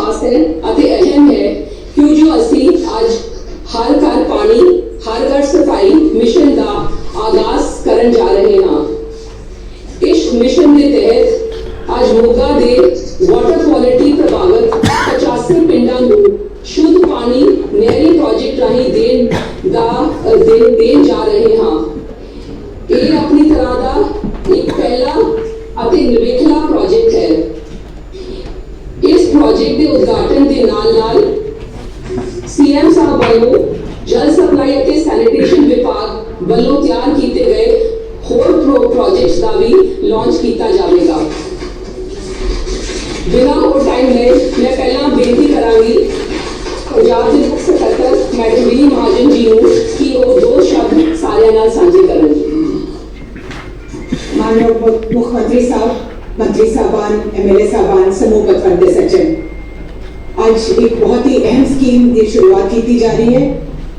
खास है ਅਤੇ ਅਹਿਮ ਹੈ ਕਿਉਂ ਜੋ ਅਸੀਂ ਅੱਜ ਹਰ ਘਰ ਪਾਣੀ ਹਰ ਘਰ ਸਫਾਈ ਮਿਸ਼ਨ ਦਾ ਆਗਾਜ਼ ਕਰਨ ਜਾ ਰਹੇ ਹਾਂ। ਇਸ ਮਿਸ਼ਨ ਦੇ ਤਹਿਤ ਅੱਜ ਮੋਗਾ ਦੇ ਵਾਟਰ ਕੁਆਲਿਟੀ ਪ੍ਰਭਾਵਿਤ 85 ਪਿੰਡਾਂ ਨੂੰ ਸ਼ੁੱਧ ਪਾਣੀ ਨਹਿਰੀ ਪ੍ਰੋਜੈਕਟ ਰਾਹੀਂ ਦੇਣ ਜਾ ਰਹੇ ਹਾਂ। ਇਹ ਆਪਣੀ ਤਰ੍ਹਾਂ ਦਾ ਇੱਕ ਪਹਿਲਾ ਅਤੇ ਨਿਵੇਕਲਾ ਪ੍ਰੋਜੈਕਟ ਹੈ। ਇਸ ਪ੍ਰੋਜੈਕਟ ਦੇ ਉਦਘਾਟਨ ਦੇ ਨਾਲ ਸੀਐਮ ਸਾਹਿਬ ਵੱਲੋਂ ਜਲ ਸਪਲਾਈ ਅਤੇ ਸੈਨੀਟੇਸ਼ਨ ਵਿਭਾਗ ਵੱਲੋਂ ਤਿਆਰ ਕੀਤੇ ਗਏ ਹੋਰ ਪ੍ਰੋਜੈਕਟਸ ਦਾ ਵੀ ਲਾਂਚ ਕੀਤਾ ਜਾਵੇਗਾ। ਬਿਨਾਂ ਹੋਰ ਟਾਈਮ ਲਏ ਮੈਂ ਪਹਿਲਾਂ ਬੇਨਤੀ ਕਰਾਂਗੀ ਪੰਜਾਬ ਦੇ ਮੁੱਖ ਸਕੱਤਰ ਮੈਡਮ ਵਿਨੀ ਮਹਾਜਨ ਜੀ ਨੂੰ ਕਿ ਉਹ ਦੋ ਸ਼ਬਦ ਸਾਰਿਆਂ ਨਾਲ ਸਾਂਝੇ ਕਰਨ। माननीय मुख्यमंत्री साहब, मंत्री साहबान, एमएलए साहबान, समूह पतवंते सज्जन, आज एक बहुत ही अहम स्कीम की शुरुआत की जा रही है।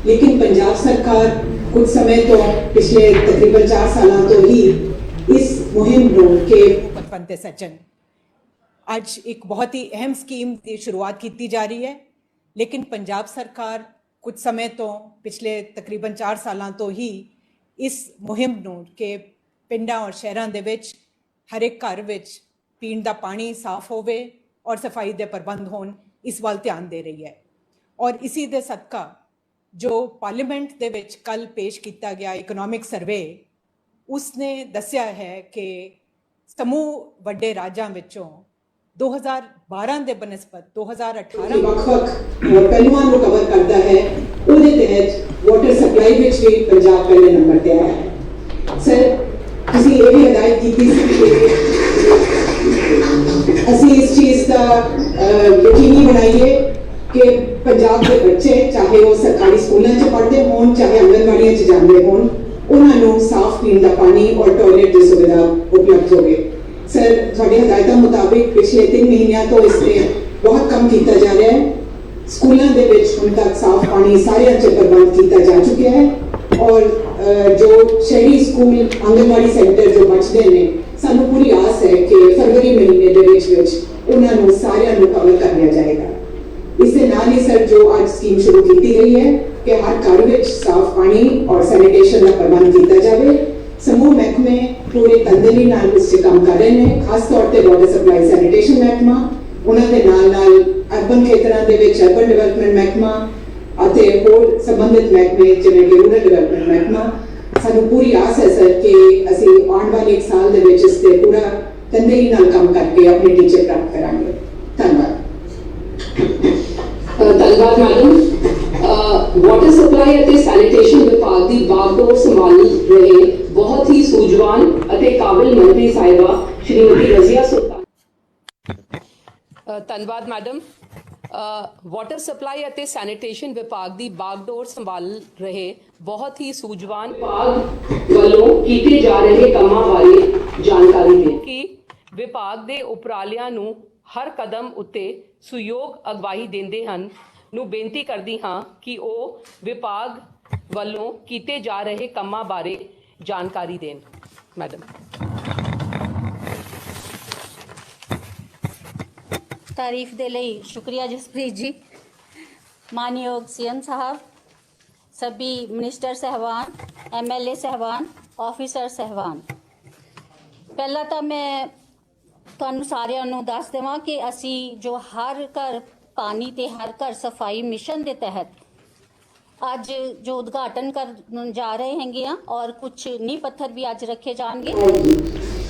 लेकिन पंजाब सरकार कुछ समय तो पिछले तकरीबन 4 साल तो ही इस मुहिम के पतवंते सज्जन आज एक बहुत ही अहम स्कीम की शुरुआत की जा रही है। लेकिन पंजाब सरकार कुछ समय तो पिछले तकरीबन 4 साल तो ही इस मुहिम के ਪਿੰਡਾਂ ਔਰ ਸ਼ਹਿਰਾਂ ਦੇ ਵਿੱਚ ਹਰ ਇੱਕ ਘਰ ਵਿੱਚ ਪੀਣ ਦਾ ਪਾਣੀ ਸਾਫ਼ ਹੋਵੇ ਔਰ ਸਫਾਈ ਦੇ ਪ੍ਰਬੰਧ ਹੋਣ, ਇਸ ਵੱਲ ਧਿਆਨ ਦੇ ਰਹੀ ਹੈ। ਔਰ ਇਸੀ ਦੇ ਸਦਕਾ ਜੋ ਪਾਰਲੀਮੈਂਟ ਦੇ ਵਿੱਚ ਕੱਲ ਪੇਸ਼ ਕੀਤਾ ਗਿਆ ਇਕਨੋਮਿਕ ਸਰਵੇ, ਉਸਨੇ ਦੱਸਿਆ ਹੈ ਕਿ ਸਮੂਹ ਵੱਡੇ ਰਾਜਾਂ ਵਿੱਚੋਂ 2012 ਦੇ ਬਨਸਬਤ 2018 ਵੱਖ-ਵੱਖ ਪਹਿਲੂਆਂ ਨੂੰ ਕਵਰ ਕਰਦਾ ਹੈ। ਉਹਦੇ ਤਹਿਤ ਵਾਟਰ ਸਪਲਾਈ ਵਿੱਚ ਵੀ ਪੰਜਾਬ ਪਹਿਲੇ ਨੰਬਰ ਤੇ ਆਇਆ ਹੈ। ਸਰ, ਅਸੀਂ ਇਹ ਵੀ ਹਦਾਇਤ ਕੀਤੀ ਸੀ ਕਿ ਅਸੀਂ ਇਸ ਚੀਜ਼ ਦਾ ਯਕੀਨੀ ਬਣਾਈਏ ਕਿ ਪੰਜਾਬ ਦੇ ਬੱਚੇ ਚਾਹੇ ਉਹ ਸਰਕਾਰੀ ਸਕੂਲਾਂ 'ਚ ਪੜ੍ਹਦੇ ਹੋਣ ਚਾਹੇ ਆਂਗਨਵਾੜੀਆਂ 'ਚ ਜਾਂਦੇ ਹੋਣ, ਉਹਨਾਂ ਨੂੰ ਸਾਫ਼ ਪੀਣ ਦਾ ਪਾਣੀ ਔਰ ਟਾਇਲਟ ਦੀ ਸੁਵਿਧਾ ਉਪਲਬਧ ਹੋਵੇ। ਸਰ, ਤੁਹਾਡੀ ਹਦਾਇਤਾਂ ਮੁਤਾਬਿਕ ਪਿਛਲੇ 3 ਮਹੀਨਿਆਂ ਤੋਂ ਇਸ 'ਤੇ ਬਹੁਤ ਕੰਮ ਕੀਤਾ ਜਾ ਰਿਹਾ ਹੈ। ਸਕੂਲਾਂ ਦੇ ਵਿੱਚ ਹੁਣ ਤੱਕ ਸਾਫ਼ ਪਾਣੀ ਸਾਰਿਆਂ 'ਚ ਪ੍ਰਬੰਧ ਕੀਤਾ ਜਾ ਚੁੱਕਿਆ ਹੈ। ਔਰ जो शहरी स्कूल आंगनवाड़ी सेंटर जो बचते हैं, सानू पूरी आस है कि फरवरी महीने के उन्होंने सारिਆਂ ਨੂੰ कवर कर लिया जाएगा। इससे नाल ही सर जो आज स्कीम शुरू की गई है कि हर घर में साफ पानी और सैनिटेशन का प्रबंध किया जाए। समूह महकमे पूरे तंदली नाल इस काम कर रहे हैं, खास तौर पर वाटर सप्लाई सैनिटेशन महकमा, उन्होंने नाल अर्बन खेतरों के अर्बन डिवेलपमेंट महकमा ਅਤੇ ਹੋਰ ਸੰਬੰਧਿਤ ਮਹਿਕਮੇ ਜਿਵੇਂ ਕਿ ਰੂਰਲ ਡਿਵੈਲਪਮੈਂਟ ਮਹਿਕਮਾ। ਸਾਨੂੰ ਪੂਰੀ ਆਸ ਹੈ ਸਰ ਕਿ ਅਸੀਂ ਆਉਣ ਵਾਲੇ 1 ਸਾਲ ਦੇ ਵਿੱਚ ਇਸ ਤੇ ਪੂਰਾ ਤੰਦੇਹੀ ਨਾਲ ਕੰਮ ਕਰਕੇ ਆਪਣੇ ਟੀਚੇ ਪ੍ਰਾਪਤ ਕਰਾਂਗੇ। ਧੰਨਵਾਦ ਮੈਡਮ। ਵਾਟਰ ਸਪਲਾਈ ਅਤੇ ਸੈਨੀਟੇਸ਼ਨ ਵਿਭਾਗ ਦੀ ਬਾਗਡੋਰ ਸੰਭਾਲ ਰਹੇ ਬਹੁਤ ਹੀ ਸੂਝਵਾਨ ਅਤੇ ਕਾਬਿਲ ਮੰਤਰੀ ਸਾਹਿਬਾ ਸ਼੍ਰੀਮਤੀ ਰਜ਼ੀਆ ਸੁਲਤਾਨ। ਧੰਨਵਾਦ ਮੈਡਮ। ਵਾਟਰ ਸਪਲਾਈ ਅਤੇ ਸੈਨੀਟੇਸ਼ਨ ਵਿਭਾਗ ਦੀ ਬਾਗਡੋਰ ਸੰਭਾਲ ਰਹੇ ਬਹੁਤ ਹੀ ਸੂਝਵਾਨ ਵਿਭਾਗ ਵੱਲੋਂ ਕੀਤੇ ਜਾ ਰਹੇ ਕੰਮਾਂ ਬਾਰੇ ਜਾਣਕਾਰੀ ਦੇ ਕਿ ਵਿਭਾਗ ਦੇ ਉਪਰਾਲਿਆਂ ਨੂੰ ਹਰ ਕਦਮ ਉੱਤੇ ਸਹਿਯੋਗ ਅਗਵਾਈ ਦਿੰਦੇ ਹਨ ਨੂੰ ਬੇਨਤੀ ਕਰਦੀ ਹਾਂ ਕਿ ਉਹ ਵਿਭਾਗ ਵੱਲੋਂ ਕੀਤੇ ਜਾ ਰਹੇ ਕੰਮਾਂ ਬਾਰੇ ਜਾਣਕਾਰੀ ਦੇਣ। ਮੈਡਮ। तारीफ दे लई शुक्रिया जसप्रीत जी। मानयोग सीएम साहब, सभी मिनिस्टर साहबान, एमएलए साहबान, ऑफिसर साहबान, पहला तो मैं तुहानू सारिਆਂ ਨੂੰ ਦੱਸ ਦੇਵਾਂ कि असी जो हर घर पानी ते हर घर सफाई मिशन के तहत ਅੱਜ जो उद्घाटन ਕਰਨ जा रहे हैं और कुछ नींह पत्थर भी ਅੱਜ रखे जाएंगे।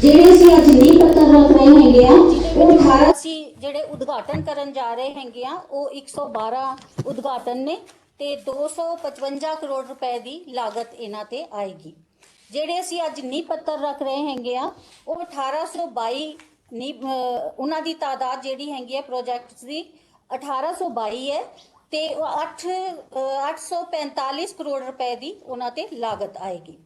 ਜਿਹੜੇ ਅਸੀਂ ਅੱਜ नींह पत्थर रख रहे हैं ਉਹ 18 ਅਸੀਂ ਜਿਹੜੇ ਉਦਘਾਟਨ ਕਰਨ ਜਾ ਰਹੇ ਹੈਗੇ ਆ ਉਹ 112 ਉਦਘਾਟਨ ਨੇ ਤੇ 255 ਕਰੋੜ ਰੁਪਏ ਦੀ ਲਾਗਤ ਇਹਨਾਂ ਤੇ ਆਏਗੀ। ਜਿਹੜੇ ਅਸੀਂ ਅੱਜ नींह पत्थर रख रहे ਹੈਗੇ ਆ ਉਹ 1822 ਉਹਨਾਂ ਦੀ ਤਾਦਾਦ ਜਿਹੜੀ ਹੈਗੀ ਹੈ ਪ੍ਰੋਜੈਕਟਸ ਦੀ 1822 ਹੈ ਤੇ 845 ਕਰੋੜ ਰੁਪਏ ਦੀ ਉਹਨਾਂ ਤੇ ਲਾਗਤ ਆਏਗੀ।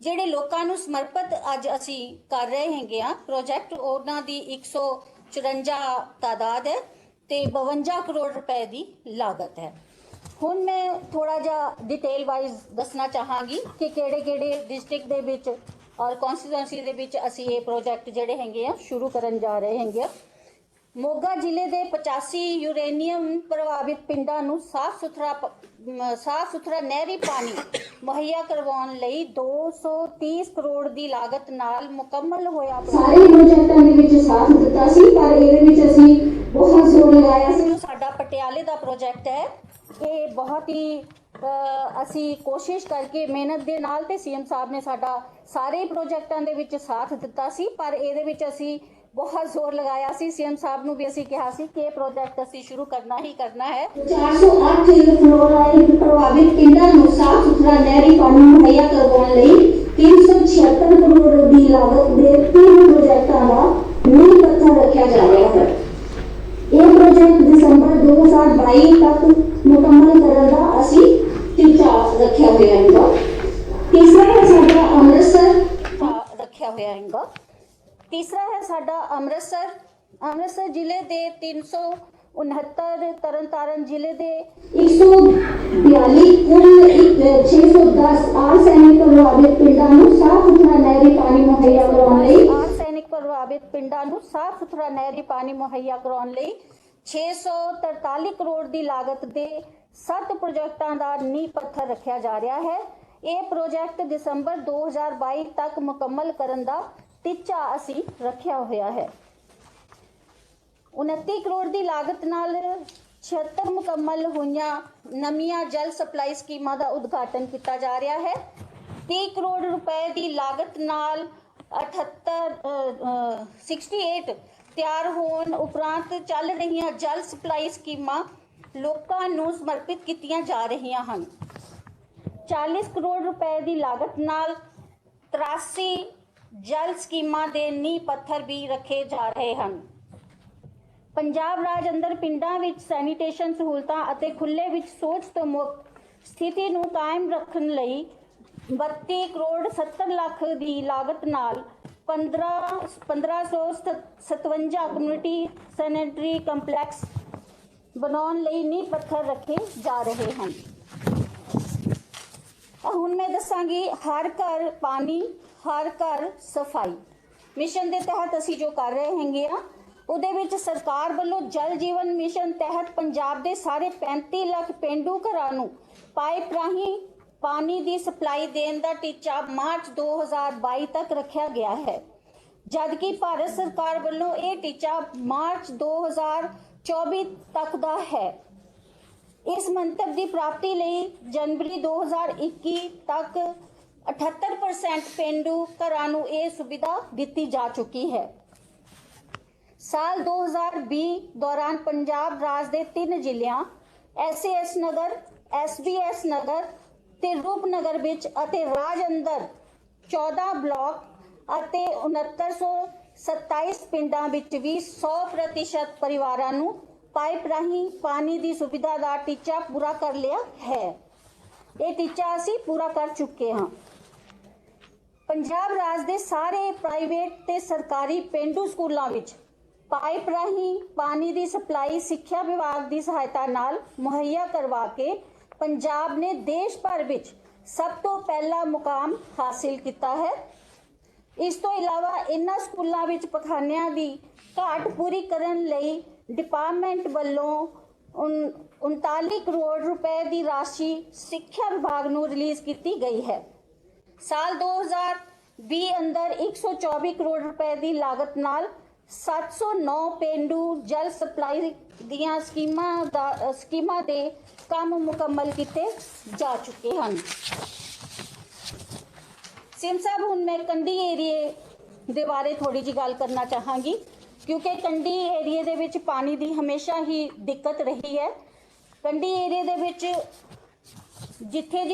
ਜਿਹੜੇ ਲੋਕਾਂ ਨੂੰ ਸਮਰਪਿਤ ਅੱਜ ਅਸੀਂ ਕਰ ਰਹੇ ਹੈਗੇ ਆ ਪ੍ਰੋਜੈਕਟ ਉਹਨਾਂ ਦੀ 154 ਤਾਦਾਦ ਹੈ ਤੇ 52 ਕਰੋੜ ਰੁਪਏ ਦੀ ਲਾਗਤ ਹੈ। ਹੁਣ ਮੈਂ ਥੋੜਾ ਜਿਹਾ ਡਿਟੇਲ ਵਾਈਜ਼ ਦੱਸਣਾ ਚਾਹਾਂਗੀ ਕਿ ਕਿਹੜੇ ਡਿਸਟ੍ਰਿਕਟ ਦੇ ਵਿੱਚ ਔਰ ਕੌਂਸਟੀਟੂਐਂਸੀ ਦੇ ਵਿੱਚ ਅਸੀਂ ਇਹ ਪ੍ਰੋਜੈਕਟ ਜਿਹੜੇ ਹੈਗੇ ਆ ਸ਼ੁਰੂ ਕਰਨ ਜਾ ਰਹੇ ਹੈਗੇ ਆ। ਮੋਗਾ ਜ਼ਿਲ੍ਹੇ ਦੇ 85 ਯੂਰੇਨੀਅਮ ਪ੍ਰਭਾਵਿਤ ਪਿੰਡਾਂ ਨੂੰ ਸਾਫ਼ ਸੁਥਰਾ ਨਹਿਰੀ ਪਾਣੀ ਮੁਹੱਈਆ ਕਰਵਾਉਣ ਲਈ 230 ਕਰੋੜ ਦੀ ਲਾਗਤ ਨਾਲ ਮੁਕੰਮਲ ਹੋਇਆ ਸਾਰੇ ਪ੍ਰੋਜੈਕਟਾਂ ਦੇ ਵਿੱਚ ਸਾਥ ਦਿੱਤਾ ਸੀ, ਪਰ ਇਹਦੇ ਵਿੱਚ ਅਸੀਂ ਬਹੁਤ ਜ਼ੋਰ ਲਗਾਇਆ ਸੀ। ਜੋ ਸਾਡਾ ਪਟਿਆਲੇ ਦਾ ਪ੍ਰੋਜੈਕਟ ਹੈ, ਇਹ ਬਹੁਤ ਹੀ ਅਸੀਂ ਕੋਸ਼ਿਸ਼ ਕਰਕੇ ਮਿਹਨਤ ਦੇ ਨਾਲ ਤੇ ਸੀਐਮ ਸਾਹਿਬ ਨੇ ਸਾਡਾ ਸਾਰੇ ਪ੍ਰੋਜੈਕਟਾਂ ਦੇ ਵਿੱਚ ਸਾਥ ਦਿੱਤਾ ਸੀ, ਪਰ ਇਹਦੇ ਵਿੱਚ ਅਸੀਂ ਬਹੁਤ ਜ਼ੋਰ ਲਗਾਇਆ ਸੀ। ਸੀਐਮ ਸਾਹਿਬ ਨੂੰ ਵੀ ਅਸੀਂ ਕਿਹਾ ਸੀ ਕਿ ਇਹ ਪ੍ਰੋਜੈਕਟ ਅਸੀਂ ਸ਼ੁਰੂ ਕਰਨਾ ਹੀ ਕਰਨਾ ਹੈ। 408 ਫਲੋਰਾਈਡ ਪ੍ਰਭਾਵਿਤ ਪਿੰਡਾਂ ਨੂੰ ਸਾਫ਼ ਸੁਥਰਾ ਨਹਿਰੀ ਪਾਣੀ ਮੁਹੱਈਆ ਕਰਵਾਉਣ ਲਈ 376 ਕਰੋੜ ਦੀ ਲਾਗਤ ਦੇ 3 ਪ੍ਰੋਜੈਕਟਾਂ ਦਾ ਨੀਂਹ ਪੱਥਰ ਰੱਖਿਆ ਜਾ ਰਿਹਾ ਹੈ। ਇਹ ਪ੍ਰੋਜੈਕਟ ਦਸੰਬਰ 2022 ਤੱਕ ਮੁਕੰਮਲ ਕਰਨ ਦਾ ਅਸੀਂ ਟੀਚਾ ਰੱਖਿਆ ਹੋਇਆ ਹੈ। ਤੀਸਰਾ ਹੈ ਸਾਡਾ ਅੰਮ੍ਰਿਤਸਰ ਰੱਖਿਆ ਹੋਇਆ ਹੈਗਾ। ਤੀਸਰਾ ਹੈ ਸਾਡਾ ਅੰਮ੍ਰਿਤਸਰ ਜ਼ਿਲ੍ਹੇ ਦੇ 369, ਤਰਨਤਾਰਨ ਜ਼ਿਲ੍ਹੇ ਦੇ 142 ਕੁੱਲ 610 ਆਰਸੈਨਿਕ ਪ੍ਰਭਾਵਿਤ ਪਿੰਡਾਂ ਨੂੰ ਸਾਫ਼ ਸੁਥਰਾ ਨਹਿਰੀ ਪਾਣੀ ਮੁਹੱਈਆ ਕਰਵਾਉਣ ਲਈ ਆਰਸੈਨਿਕ ਪ੍ਰਭਾਵਿਤ ਪਿੰਡਾਂ ਨੂੰ ਸਾਫ਼ ਸੁਥਰਾ ਨਹਿਰੀ ਪਾਣੀ ਮੁਹੱਈਆ ਕਰਵਾਉਣ ਲਈ 643 ਕਰੋੜ ਦੀ ਲਾਗਤ ਦੇ 7 ਪ੍ਰੋਜੈਕਟਾਂ ਦਾ ਨੀਂਹ ਪੱਥਰ ਰੱਖਿਆ ਜਾ ਰਿਹਾ ਹੈ। ਇਹ ਪ੍ਰੋਜੈਕਟ ਦਸੰਬਰ 2022 ਤੱਕ ਮੁਕੰਮਲ ਕਰਨ ਦਾ ਟੀਚਾ ਅਸੀਂ ਰੱਖਿਆ ਹੋਇਆ ਹੈ। 29 ਕਰੋੜ ਦੀ ਲਾਗਤ ਨਾਲ 76 ਮੁਕੰਮਲ ਹੋਈਆਂ ਨਵੀਆਂ ਜਲ ਸਪਲਾਈ ਸਕੀਮਾਂ ਦਾ ਉਦਘਾਟਨ ਕੀਤਾ ਜਾ ਰਿਹਾ ਹੈ। 30 ਕਰੋੜ ਰੁਪਏ ਦੀ ਲਾਗਤ ਨਾਲ 68 ਤਿਆਰ ਹੋਣ ਉਪਰੰਤ ਚੱਲ ਰਹੀਆਂ ਜਲ ਸਪਲਾਈ ਸਕੀਮਾਂ ਲੋਕਾਂ ਨੂੰ ਸਮਰਪਿਤ ਕੀਤੀਆਂ ਜਾ ਰਹੀਆਂ ਹਨ। 40 ਕਰੋੜ ਰੁਪਏ ਦੀ ਲਾਗਤ ਨਾਲ 83 ਜਲ ਸਕੀਮਾਂ ਦੇ ਨੀਂਹ ਪੱਥਰ ਵੀ ਰੱਖੇ ਜਾ ਰਹੇ ਹਨ। ਪੰਜਾਬ ਰਾਜ ਅੰਦਰ ਪਿੰਡਾਂ ਵਿੱਚ ਸੈਨੀਟੇਸ਼ਨ ਸਹੂਲਤਾਂ ਅਤੇ ਖੁੱਲ੍ਹੇ ਵਿੱਚ ਸ਼ੌਚ ਤੋਂ ਮੁਕਤ ਸਥਿਤੀ ਨੂੰ ਕਾਇਮ ਰੱਖਣ ਲਈ 32 ਕਰੋੜ 70 ਲੱਖ ਦੀ ਲਾਗਤ ਨਾਲ 1557 ਕਮਿਊਨਿਟੀ ਸੈਨੇਟਰੀ ਕੰਪਲੈਕਸ ਬਣਾਉਣ ਲਈ ਨੀਂਹ ਪੱਥਰ ਰੱਖੇ ਜਾ ਰਹੇ ਹਨ। ਹੁਣ ਮੈਂ ਦੱਸਾਂਗੀ ਹਰ ਘਰ ਪਾਣੀ ਹਰ ਘਰ ਸਫਾਈ ਮਿਸ਼ਨ ਦੇ ਤਹਿਤ ਅਸੀਂ ਜੋ ਕਰ ਰਹੇ ਹੈਗੇ ਆ, ਉਹਦੇ ਵਿੱਚ ਸਰਕਾਰ ਵੱਲੋਂ ਜਲ ਜੀਵਨ ਮਿਸ਼ਨ ਤਹਿਤ ਪੰਜਾਬ ਦੇ ਸਾਰੇ 35 ਲੱਖ ਪੇਂਡੂ ਘਰਾਂ ਨੂੰ ਪਾਈਪ ਰਾਹੀਂ ਪਾਣੀ ਦੀ ਸਪਲਾਈ ਦੇਣ ਦਾ ਟੀਚਾ ਮਾਰਚ 2022 ਤੱਕ ਰੱਖਿਆ ਗਿਆ ਹੈ, ਜਦਕਿ ਭਾਰਤ ਸਰਕਾਰ ਵੱਲੋਂ ਇਹ ਟੀਚਾ ਮਾਰਚ 2024 ਤੱਕ ਦਾ ਹੈ। ਇਸ ਮੰਤਵ ਦੀ ਪ੍ਰਾਪਤੀ ਲਈ ਜਨਵਰੀ 2021 ਤੱਕ 78% ਪੇਂਡੂ ਘਰਾਂ ਨੂੰ ਇਹ ਸੁਵਿਧਾ ਦਿੱਤੀ ਜਾ ਚੁੱਕੀ ਹੈ। ਸਾਲ 2020 ਦੌਰਾਨ ਪੰਜਾਬ ਰਾਜ ਦੇ 3 ਜ਼ਿਲ੍ਹਿਆਂ SAS ਨਗਰ, SBS ਨਗਰ ਤੇ ਰੂਪਨਗਰ ਵਿੱਚ ਅਤੇ ਰਾਜ ਅੰਦਰ 14 ਬਲਾਕ ਅਤੇ 6927 ਪਿੰਡਾਂ ਵਿੱਚ ਵੀ 100% ਪਰਿਵਾਰਾਂ ਨੂੰ ਪਾਈਪ ਰਾਹੀਂ ਪਾਣੀ ਦੀ ਸੁਵਿਧਾ ਦਾ ਟੀਚਾ ਪੂਰਾ ਕਰ ਲਿਆ ਹੈ। ਇਹ ਟੀਚਾ ਅਸੀਂ ਪੂਰਾ ਕਰ ਚੁੱਕੇ ਹਾਂ। ਪੰਜਾਬ ਰਾਜ ਦੇ ਸਾਰੇ ਪ੍ਰਾਈਵੇਟ ਤੇ ਸਰਕਾਰੀ ਪੇਂਡੂ ਸਕੂਲਾਂ ਵਿੱਚ ਪਾਈਪ ਰਾਹੀਂ ਪਾਣੀ ਦੀ ਸਪਲਾਈ ਸਿੱਖਿਆ ਵਿਭਾਗ ਦੀ ਸਹਾਇਤਾ ਨਾਲ ਮੁਹੱਈਆ ਕਰਵਾ ਕੇ ਪੰਜਾਬ ਨੇ ਦੇਸ਼ ਭਰ ਵਿੱਚ ਸਭ ਤੋਂ ਪਹਿਲਾ ਮੁਕਾਮ ਹਾਸਿਲ ਕੀਤਾ ਹੈ। ਇਸ ਤੋਂ ਇਲਾਵਾ ਇਨ੍ਹਾਂ ਸਕੂਲਾਂ ਵਿੱਚ ਪਖਾਨਿਆਂ ਦੀ ਘਾਟ ਪੂਰੀ ਕਰਨ ਲਈ ਡਿਪਾਰਟਮੈਂਟ ਵੱਲੋਂ 39 ਕਰੋੜ ਰੁਪਏ ਦੀ ਰਾਸ਼ੀ ਸਿੱਖਿਆ ਵਿਭਾਗ ਨੂੰ ਰਿਲੀਜ਼ ਕੀਤੀ ਗਈ ਹੈ। ਸਾਲ 2020 ਅੰਦਰ 124 ਕਰੋੜ ਰੁਪਏ ਦੀ ਲਾਗਤ ਨਾਲ 709 ਪੇਂਡੂ ਜਲ ਸਪਲਾਈ ਦੀਆਂ ਸਕੀਮਾਂ ਦੇ ਕੰਮ ਮੁਕੰਮਲ ਕੀਤੇ ਜਾ ਚੁੱਕੇ ਹਨ। ਸੀਐਮ ਸਾਹਿਬ, ਹੁਣ ਮੈਂ ਕੰਢੀ ਏਰੀਏ ਦੇ ਬਾਰੇ ਥੋੜੀ ਜਿਹੀ ਗੱਲ ਕਰਨਾ ਚਾਹਾਂਗੀ, ਕਿਉਂਕਿ ਕੰਢੀ ਏਰੀਏ ਦੇ ਵਿੱਚ ਪਾਣੀ ਦੀ ਹਮੇਸ਼ਾ ਹੀ ਦਿੱਕਤ ਰਹੀ ਹੈ। ਕੰਢੀ ਏਰੀਏ ਦੇ ਵਿੱਚ ਜਿੱਥੇ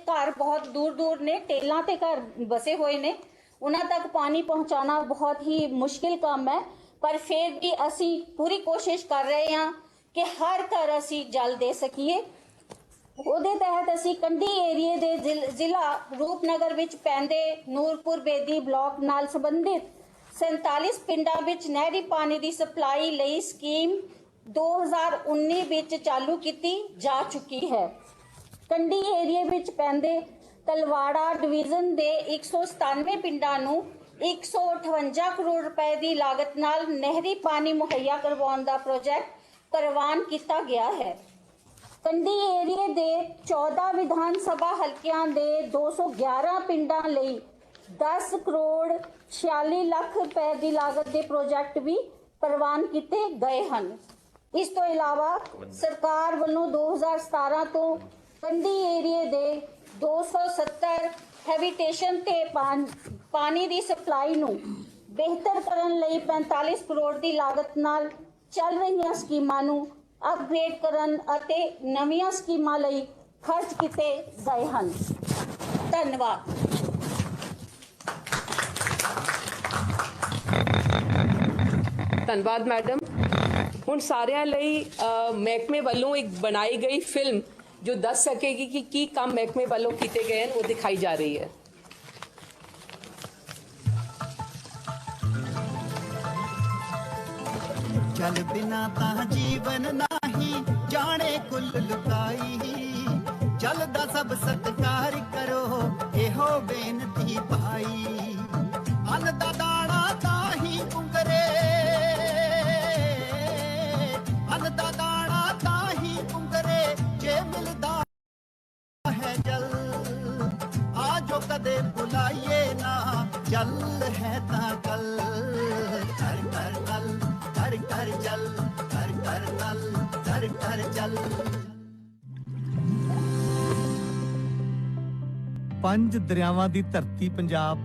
ਘਰ ਬਹੁਤ ਦੂਰ ਨੇ, ਟੇਲਾਂ ਤੇ ਘਰ ਬਸੇ ਹੋਏ ਨੇ, ਉਹਨਾਂ ਤੱਕ ਪਾਣੀ ਪਹੁੰਚਾਉਣਾ ਬਹੁਤ ਹੀ ਮੁਸ਼ਕਿਲ ਕੰਮ ਹੈ। ਪਰ ਫਿਰ ਵੀ ਅਸੀਂ ਪੂਰੀ ਕੋਸ਼ਿਸ਼ ਕਰ ਰਹੇ ਹਾਂ ਕਿ ਹਰ ਘਰ ਅਸੀਂ ਜਲ ਦੇ ਸਕੀਏ। ਉਹਦੇ ਤਹਿਤ ਅਸੀਂ ਕੰਢੀ ਏਰੀਏ ਦੇ ਜ਼ਿਲ੍ਹਾ ਰੂਪਨਗਰ ਵਿੱਚ ਪੈਂਦੇ ਨੂਰਪੁਰ ਬੇਦੀ ਬਲਾਕ ਨਾਲ ਸੰਬੰਧਿਤ 47 ਪਿੰਡਾਂ ਵਿੱਚ ਨਹਿਰੀ ਪਾਣੀ ਦੀ ਸਪਲਾਈ ਲਈ ਸਕੀਮ 2019 ਵਿੱਚ ਚਾਲੂ ਕੀਤੀ ਜਾ ਚੁੱਕੀ ਹੈ। ਕੰਢੀ ਏਰੀਏ ਵਿੱਚ ਪੈਂਦੇ ਤਲਵਾੜਾ ਡਿਵੀਜ਼ਨ ਦੇ 197 ਪਿੰਡਾਂ ਨੂੰ 158 ਕਰੋੜ ਰੁਪਏ ਦੀ ਲਾਗਤ ਨਾਲ ਨਹਿਰੀ ਪਾਣੀ ਮੁਹੱਈਆ ਕਰਵਾਉਣ ਦਾ ਪ੍ਰੋਜੈਕਟ ਪ੍ਰਵਾਨ ਕੀਤਾ ਗਿਆ ਹੈ। ਕੰਢੀ ਏਰੀਏ ਦੇ 14 ਵਿਧਾਨ ਸਭਾ ਹਲਕਿਆਂ ਦੇ 211 ਪਿੰਡਾਂ ਲਈ 10 ਕਰੋੜ 46 ਲੱਖ ਰੁਪਏ ਦੀ ਲਾਗਤ ਦੇ ਪ੍ਰੋਜੈਕਟ ਵੀ ਪ੍ਰਵਾਨ ਕੀਤੇ ਗਏ ਹਨ। ਇਸ ਤੋਂ ਇਲਾਵਾ ਸਰਕਾਰ ਵੱਲੋਂ 2017 ਤੋਂ ਕੰਢੀ ਏਰੀਏ ਦੇ 270 ਹੈਬਿਟੇਸ਼ਨ ਤੇ ਪਾਣੀ ਦੀ ਸਪਲਾਈ ਨੂੰ ਬਿਹਤਰ ਕਰਨ ਲਈ 45 ਕਰੋੜ ਦੀ ਲਾਗਤ ਨਾਲ ਚੱਲ ਰਹੀਆਂ ਸਕੀਮਾਂ ਨੂੰ ਅਪਗ੍ਰੇਡ ਕਰਨ ਅਤੇ ਨਵੀਆਂ ਸਕੀਮਾਂ ਲਈ ਖਰਚ ਕੀਤੇ ਗਏ ਹਨ। ਧੰਨਵਾਦ। ਧੰਨਵਾਦ ਮੈਡਮ। ਹੁਣ ਸਾਰਿਆਂ ਲਈ ਮਹਿਕਮੇ ਵੱਲੋਂ ਇੱਕ ਬਣਾਈ ਗਈ ਫਿਲਮ ਜੋ ਦੱਸ ਸਕੇਗੀ ਕਿ ਕੀ ਕੰਮ ਮਹਿਕਮੇ ਵੱਲੋਂ ਕੀਤੇ ਗਏ ਹਨ, ਉਹ ਦਿਖਾਈ ਜਾ ਰਹੀ ਹੈ। जल बिना ता जीवन नाही जाने कुल लुकाई जल दा सब सत्कार करो एहो बेनती भाई अन्न दा दाना ताही उंगरे अन्न दा दाना ताही उंगरे जे मिलदा है जल आजो कदे बुलाइए ना जल है ता कल कर कर कल कर कर जल कर कर नल कर कर जल। ਪੰਜ ਦਰਿਆਵਾਂ ਦੀ ਧਰਤੀ ਪੰਜਾਬ,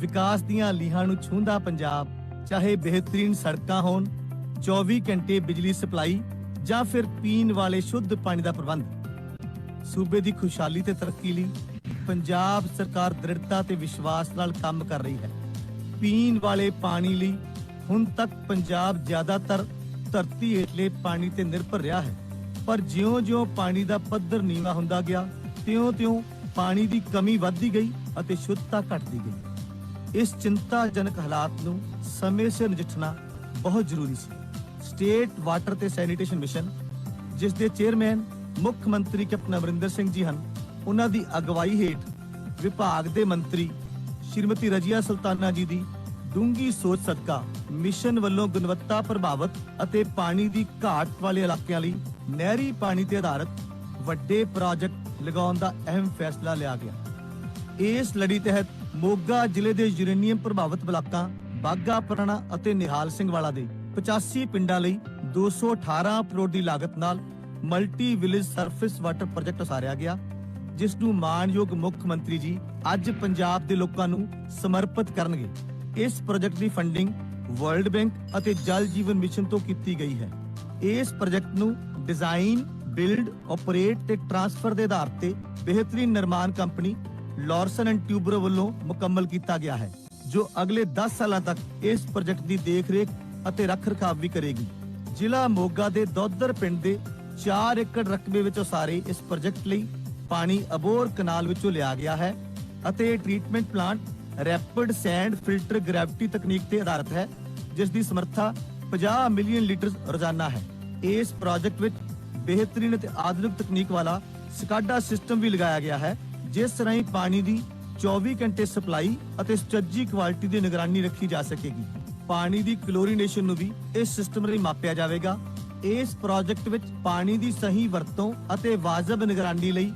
ਵਿਕਾਸ ਦੀਆਂ ਲੀਹਾਂ ਨੂੰ ਛੂੰਹਦਾ ਪੰਜਾਬ, ਚਾਹੇ ਬਿਹਤਰੀਨ ਸੜਕਾਂ ਹੋਣ, 24 ਘੰਟੇ ਬਿਜਲੀ ਸਪਲਾਈ ਜਾਂ ਫਿਰ ਪੀਣ ਵਾਲੇ ਸ਼ੁੱਧ ਪਾਣੀ ਦਾ ਪ੍ਰਬੰਧ। ਸੂਬੇ ਦੀ ਖੁਸ਼ਹਾਲੀ ਤੇ ਤਰੱਕੀ ਲਈ ਪੰਜਾਬ ਸਰਕਾਰ ਦ੍ਰਿੜਤਾ ਤੇ ਵਿਸ਼ਵਾਸ ਨਾਲ ਕੰਮ ਕਰ ਰਹੀ ਹੈ। ਪੀਣ ਵਾਲੇ ਪਾਣੀ ਲਈ ਹੁਣ ਤੱਕ ਪੰਜਾਬ ਜ਼ਿਆਦਾਤਰ ਧਰਤੀ ਹੇਠਲੇ ਪਾਣੀ ਤੇ ਨਿਰਭਰ ਰਿਹਾ ਹੈ, ਪਰ ਜਿਉਂ-ਜਿਉਂ ਪਾਣੀ ਦਾ ਪੱਧਰ ਨੀਵਾਂ ਹੁੰਦਾ ਗਿਆ, ਤਿਉਂ-ਤਿਉਂ ਪਾਣੀ ਦੀ ਕਮੀ ਵੱਧਦੀ ਗਈ ਅਤੇ ਸ਼ੁੱਧਤਾ ਘਟਦੀ ਗਈ। ਇਸ ਚਿੰਤਾਜਨਕ ਹਾਲਾਤ ਨੂੰ ਸਮੇਂ ਸਿਰ ਨਜਿੱਠਣਾ ਬਹੁਤ ਜ਼ਰੂਰੀ ਸੀ। ਸਟੇਟ ਵਾਟਰ ਤੇ ਸੈਨੀਟੇਸ਼ਨ ਮਿਸ਼ਨ, ਜਿਸ ਦੇ ਚੇਅਰਮੈਨ ਮੁੱਖ ਮੰਤਰੀ ਕੈਪਟਨ ਅਮਰਿੰਦਰ ਸਿੰਘ ਜੀ ਹਨ, ਉਹਨਾਂ ਦੀ ਅਗਵਾਈ ਹੇਠ ਵਿਭਾਗ ਦੇ ਮੰਤਰੀ ਸ਼੍ਰੀਮਤੀ ਰਜੀਆ ਸੁਲਤਾਨਾ ਜੀ ਦੀ ਡੂੰਘੀ ਸੋਚ ਸਦਕਾ ਮਿਸ਼ਨ ਵੱਲੋਂ ਗੁਣਵੱਤਾ ਪ੍ਰਭਾਵਿਤ ਅਤੇ ਪਾਣੀ ਦੀ ਘਾਟ ਵਾਲੇ ਇਲਾਕਿਆਂ ਲਈ ਨਹਿਰੀ ਪਾਣੀ ਤੇ ਆਧਾਰਿਤ ਵੱਡੇ ਪ੍ਰੋਜੈਕਟ ਲਗਾਉਣ ਦਾ ਅਹਿਮ ਫੈਸਲਾ ਲਿਆ ਗਿਆ। ਇਸ ਲੜੀ ਤਹਿਤ ਮੋਗਾ ਜ਼ਿਲ੍ਹੇ ਦੇ ਯੂਰੇਨੀਅਮ ਪ੍ਰਭਾਵਿਤ ਬਲਾਕਾਂ ਬਾਘਾ ਪੁਰਾਣਾ ਅਤੇ ਨਿਹਾਲ ਸਿੰਘ ਵਾਲਾ ਦੇ 85 ਪਿੰਡਾਂ ਲਈ 218 ਕਰੋੜ ਦੀ ਲਾਗਤ ਨਾਲ multi village surface water project ਉਸਾਰਿਆ ਗਿਆ, ਜਿਸ ਨੂੰ ਮਾਣਯੋਗ ਮੁੱਖ ਮੰਤਰੀ ਜੀ ਅੱਜ ਪੰਜਾਬ ਦੇ ਲੋਕਾਂ ਨੂੰ ਸਮਰਪਿਤ ਕਰਨਗੇ। ਇਸ ਪ੍ਰੋਜੈਕਟ ਦੀ ਫੰਡਿੰਗ ਵਰਲਡ ਬੈਂਕ ਅਤੇ ਜਲ ਜੀਵਨ ਮਿਸ਼ਨ ਤੋਂ ਕੀਤੀ ਗਈ ਹੈ। ਇਸ ਪ੍ਰੋਜੈਕਟ ਨੂੰ ਡਿਜ਼ਾਈਨ, ਬਿਲਡ, ਆਪਰੇਟ ਤੇ ਟ੍ਰਾਂਸਫਰ ਦੇ ਆਧਾਰ ਤੇ ਬਿਹਤਰੀਨ ਨਿਰਮਾਣ ਕੰਪਨੀ ਲਾਰਸਨ ਐਂਡ ਟਿਊਬਰੋ ਵੱਲੋਂ ਮੁਕੰਮਲ ਕੀਤਾ ਗਿਆ ਹੈ, ਜੋ ਅਗਲੇ 10 ਸਾਲਾਂ ਤੱਕ ਇਸ ਪ੍ਰੋਜੈਕਟ ਦੀ ਦੇਖ-ਰੇਖ ਅਤੇ ਰੱਖ-ਰਖਾਵ ਵੀ ਕਰੇਗੀ। ਜ਼ਿਲ੍ਹਾ ਮੋਗਾ ਦੇ ਦੋਦਰ ਪਿੰਡ ਦੇ 4 ਏਕੜ ਰਕਬੇ ਵਿੱਚ ਉਸਾਰੇ ਇਸ ਪ੍ਰੋਜੈਕਟ ਲਈ ਪਾਣੀ ਅਬੋਹਰ ਕਨਾਲ ਵਿੱਚੋਂ ਲਿਆ ਗਿਆ ਹੈ ਅਤੇ ਇਹ treatment plant rapid send filter gravity ਤਕਨੀਕ ਤੇ ਆਧਾਰਿਤ ਹੈ, ਜਿਸ ਦੀ ਸਮਰੱਥਾ 50 ਮਿਲੀਅਨ ਲੀਟਰ ਰੋਜ਼ਾਨਾ ਹੈ। ਇਸ ਪ੍ਰੋਜੈਕਟ ਵਿੱਚ ਬਿਹਤਰੀਨ ਅਤੇ ਆਧੁਨਿਕ ਤਕਨੀਕ ਵਾਲਾ ਸਕਾਡਾ ਸਿਸਟਮ ਵੀ ਲਗਾਇਆ ਗਿਆ ਹੈ, ਜਿਸ ਰਾਹੀਂ ਪਾਣੀ ਦੀ 24 ਘੰਟੇ ਸਪਲਾਈ ਅਤੇ ਸੁਚੱਜੀ ਕੁਆਲਿਟੀ ਦੀ ਨਿਗਰਾਨੀ ਰੱਖੀ ਜਾ ਸਕੇਗੀ। ਪਾਣੀ ਦੀ ਕਲੋਰੀਨੇਸ਼ਨ ਨੂੰ ਵੀ ਇਸ ਸਿਸਟਮ ਰਾਹੀਂ ਮਾਪਿਆ ਜਾਵੇਗਾ। ਇਸ ਪ੍ਰੋਜੈਕਟ ਵਿੱਚ ਪਾਣੀ ਦੀ ਸਹੀ ਵਰਤੋਂ ਅਤੇ ਵਾਜਬ ਨਿਗਰਾਨੀ ਲਈ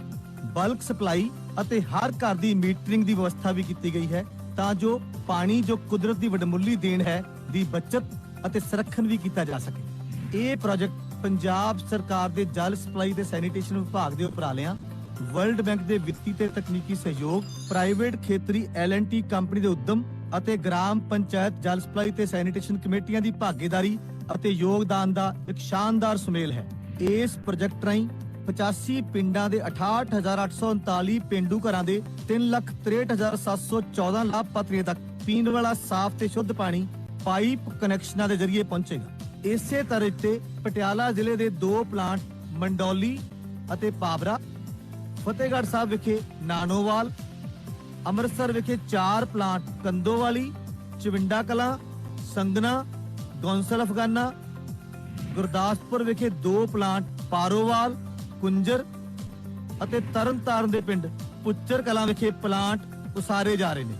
ਬਲਕ ਸਪਲਾਈ ਅਤੇ ਹਰ ਘਰ ਦੀ ਮੀਟਰਿੰਗ ਦੀ ਵਿਵਸਥਾ ਵੀ ਕੀਤੀ ਗਈ ਹੈ, ਤਾਂ ਜੋ ਪਾਣੀ ਜੋ ਕੁਦਰਤ ਦੀ ਵਡਮੁੱਲੀ ਦੇਣ ਹੈ ਦੀ ਬਚਤ ਅਤੇ ਸੰਰਖਣ ਵੀ ਕੀਤਾ ਜਾ ਸਕੇ। ਇਹ ਪ੍ਰੋਜੈਕਟ ਪੰਜਾਬ ਸਰਕਾਰ ਦੇ ਜਲ ਸਪਲਾਈ ਤੇ ਸੈਨੀਟੇਸ਼ਨ ਵਿਭਾਗ ਦੇ ਉਪਰਾਲਿਆਂ, ਵਰਲਡ ਬੈਂਕ ਦੇ ਵਿੱਤੀ ਤੇ ਤਕਨੀਕੀ ਸਹਿਯੋਗ, ਪ੍ਰਾਈਵੇਟ ਖੇਤਰੀ L&T ਕੰਪਨੀ ਦੇ ਉਦਮ ਅਤੇ ਗ੍ਰਾਮ ਪੰਚਾਇਤ ਜਲ ਸਪਲਾਈ ਤੇ ਸੈਨੀਟੇਸ਼ਨ ਕਮੇਟੀਆਂ ਦੀ ਭਾਗੀਦਾਰੀ ਅਤੇ ਯੋਗਦਾਨ ਦਾ ਇੱਕ ਸ਼ਾਨਦਾਰ ਸੁਮੇਲ ਹੈ। ਇਸ ਪ੍ਰੋਜੈਕਟ ਰਾਹੀਂ 85 ਪਿੰਡਾਂ ਦੇ 68,839 ਪਿੰਡੂ ਘਰਾਂ ਦੇ 3,63,714 ਲਾਭਪਾਤਰੀਆਂ ਤੱਕ ਪੀਣ ਵਾਲਾ ਸਾਫ਼ ਤੇ ਸ਼ੁੱਧ ਪਾਣੀ ਪਾਈਪ ਕਨੈਕਸ਼ਨਾਂ ਦੇ ਜ਼ਰੀਏ ਪਹੁੰਚੇਗਾ। ਇਸੇ ਤਰ੍ਹਾਂ ਤੇ ਪਟਿਆਲਾ ਜ਼ਿਲ੍ਹੇ ਦੇ 2 ਪਲਾਂਟ ਮੰਡੌਲੀ ਅਤੇ ਪਾਬਰਾ, ਫਤਿਹਗੜ੍ਹ ਸਾਹਿਬ ਵਿਖੇ ਨਾਨੋਵਾਲ, ਅੰਮ੍ਰਿਤਸਰ ਵਿਖੇ 4 ਪਲਾਂਟ ਕੰਦੋਵਾਲੀ, ਚਵਿੰਡਾ ਕਲਾਂ, ਸੰਗਨਾ, ਗੌਂਸਲ ਅਫਗਾਨਾ, ਗੁਰਦਾਸਪੁਰ ਵਿਖੇ 2 ਪਲਾਂਟ ਪਾਰੋਵਾਲ, ਕੁੰਜਰ ਅਤੇ ਤਰਨਤਾਰਨ ਦੇ ਪਿੰਡ ਪੁੱਚਰ ਕਲਾਂ ਵਿਖੇ ਪਲਾਂਟ ਉਸਾਰੇ ਜਾ ਰਹੇ ਨੇ।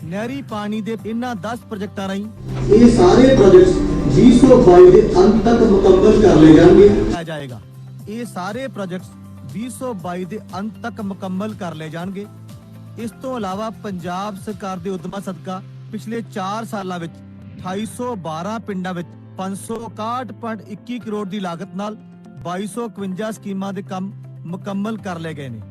ਨਹਿਰੀ ਪਾਣੀ ਦੇ ਇਹਨਾਂ 10 ਪ੍ਰੋਜੈਕਟਾਂ ਰਾਹੀਂ ਇਹ ਸਾਰੇ ਪ੍ਰੋਜੈਕਟਸ 2022 ਦੇ ਅੰਤ ਤੱਕ ਮੁਕੰਮਲ ਕਰ ਲਏ ਜਾਣਗੇ। ਕੀਤਾ ਜਾਏਗਾ। ਇਹ ਸਾਰੇ ਪ੍ਰੋਜੈਕਟਸ 2022 ਦੇ ਅੰਤ ਤੱਕ ਮੁਕੰਮਲ ਕਰ ਲਏ ਜਾਣਗੇ। ਇਸ ਤੋਂ ਇਲਾਵਾ ਪੰਜਾਬ ਸਰਕਾਰ ਦੇ ਉਦਮਾਂ ਸਦਕਾ ਪਿਛਲੇ 4 ਸਾਲਾਂ ਵਿੱਚ 2812 ਪਿੰਡਾਂ ਵਿੱਚ 561.21 ਕਰੋੜ ਦੀ ਲਾਗਤ ਨਾਲ 2251 ਸਕੀਮਾਂ ਦੇ ਕੰਮ ਮੁਕੰਮਲ ਕਰ ਲਏ ਗਏ ਨੇ।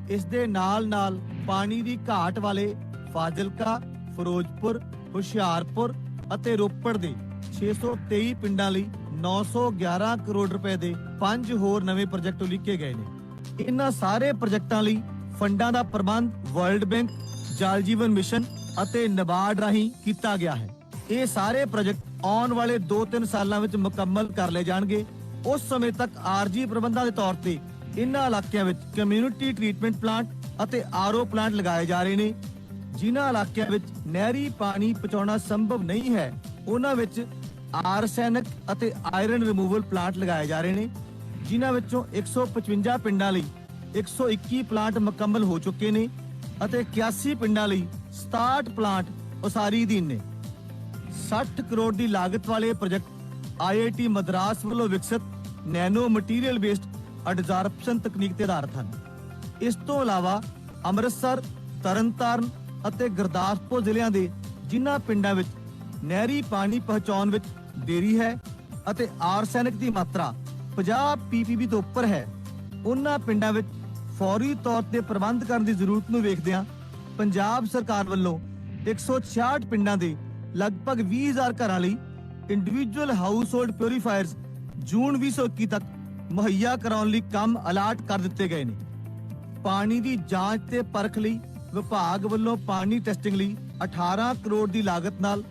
ਇਸ ਦੇ ਨਾਲ ਪਾਣੀ ਦੀ ਘਾਟ ਵਾਲੇ ਫਾਜ਼ਿਲਕਾ, ਫਿਰੋਜ਼ਪੁਰ, ਹੁਸ਼ਿਆਰਪੁਰ ਅਤੇ ਰੋਪੜ ਦੇ 623 ਪਿੰਡਾਂ ਲਈ 911 ਕਰੋੜ ਰੁਪਏ ਦੇ 5 ਹੋਰ ਨਵੇਂ ਪ੍ਰੋਜੈਕਟ ਉਲੀਕੇ ਗਏ ਨੇ। ਇਹਨਾਂ ਸਾਰੇ ਪ੍ਰੋਜੈਕਟਾਂ ਲਈ ਫੰਡਾਂ ਦਾ ਪ੍ਰਬੰਧ ਵਰਲਡ ਬੈਂਕ, ਜਲ ਜੀਵਨ ਮਿਸ਼ਨ ਅਤੇ ਨਬਾਰਡ ਰਾਹੀਂ ਕੀਤਾ ਗਿਆ ਹੈ। ਇਹ ਸਾਰੇ ਪ੍ਰੋਜੈਕਟ ਆਉਣ ਵਾਲੇ 2-3 ਸਾਲਾਂ ਵਿੱਚ ਮੁਕੰਮਲ ਕਰ ਲਏ ਜਾਣਗੇ। ਉਸ ਸਮੇਂ ਤੱਕ ਆਰਜੀ ਪ੍ਰਬੰਧਾਂ ਦੇ ਤੌਰ ਤੇ ਇਹਨਾਂ ਇਲਾਕਿਆਂ ਵਿੱਚ ਕਮਿਊਨਿਟੀ ਟ੍ਰੀਟਮੈਂਟ ਪਲਾਂਟ ਅਤੇ ਆਰਓ ਪਲਾਂਟ ਲਗਾਏ ਜਾ ਰਹੇ ਨੇ। ਜਿਨ੍ਹਾਂ ਇਲਾਕਿਆਂ ਵਿੱਚ ਨਹਿਰੀ ਪਾਣੀ ਪਹੁੰਚਾਉਣਾ ਸੰਭਵ ਨਹੀਂ ਹੈ, ਉਹਨਾਂ ਵਿੱਚ ਆਰਸੈਨਿਕ ਅਤੇ ਆਇਰਨ ਰਿਮੂਵਲ ਪਲਾਂਟ ਲਗਾਏ ਜਾ ਰਹੇ ਨੇ। ਜਿਨ੍ਹਾਂ ਵਿੱਚੋਂ 155 ਪਿੰਡਾਂ ਲਈ 121 ਪਲਾਂਟ ਮੁਕੰਮਲ ਹੋ ਚੁੱਕੇ ਨੇ ਅਤੇ 81 ਪਿੰਡਾਂ ਲਈ 67 ਪਲਾਂਟ ਉਸਾਰੀ ਅਧੀਨ ਨੇ। 60 ਕਰੋੜ ਦੀ ਲਾਗਤ ਵਾਲੇ ਪ੍ਰੋਜੈਕਟ IIT ਮਦਰਾਸ ਵੱਲੋਂ ਵਿਕਸਿਤ ਨੈਨੋ ਮਟੀਰੀਅਲ ਬੇਸਡ ਐਡਜ਼ਾਰਪਸ਼ਨ ਤਕਨੀਕ ਤੇ ਆਧਾਰਿਤ ਹਨ। ਇਸ ਤੋਂ ਇਲਾਵਾ ਅੰਮ੍ਰਿਤਸਰ, ਤਰਨਤਾਰਨ ਅਤੇ ਗੁਰਦਾਸਪੁਰ ਜ਼ਿਲ੍ਹਿਆਂ ਦੇ ਜਿਨ੍ਹਾਂ ਪਿੰਡਾਂ ਵਿੱਚ ਨਹਿਰੀ ਪਾਣੀ ਪਹੁੰਚਾਉਣ ਵਿੱਚ ਦੇਰੀ ਹੈ ਅਤੇ ਆਰਸੈਨਿਕ ਦੀ ਮਾਤਰਾ 50 ppb ਤੋਂ ਉੱਪਰ ਹੈ, ਉਹਨਾਂ ਪਿੰਡਾਂ ਵਿੱਚ ਫੌਰੀ ਤੌਰ ਤੇ ਪ੍ਰਬੰਧ ਕਰਨ ਦੀ ਜ਼ਰੂਰਤ ਨੂੰ ਵੇਖਦਿਆਂ ਪੰਜਾਬ ਸਰਕਾਰ ਵੱਲੋਂ 166 ਪਿੰਡਾਂ ਦੇ ਲਗਭਗ 20000 ਘਰਾਂ ਲਈ ਇੰਡੀਵਿਜੂਅਲ ਹਾਊਸਹੋਲਡ ਪਿਊਰੀਫਾਇਰਸ ਜੂਨ 2021 ਤੱਕ ਮੁਹੱਈਆ ਕਰਾਉਣ ਲਈ ਕੰਮ ਅਲਾਟ ਕਰ ਦਿੱਤੇ ਗਏ ਨੇ। ਪਾਣੀ ਦੀ ਜਾਂਚ ਤੇ ਪਰਖ ਲਈ ਵਿਭਾਗ ਵੱਲੋਂ ਪਾਣੀ ਟੈਸਟਿੰਗ ਲਈ 18 ਕਰੋੜ ਦੀ ਲਾਗਤ ਨਾਲ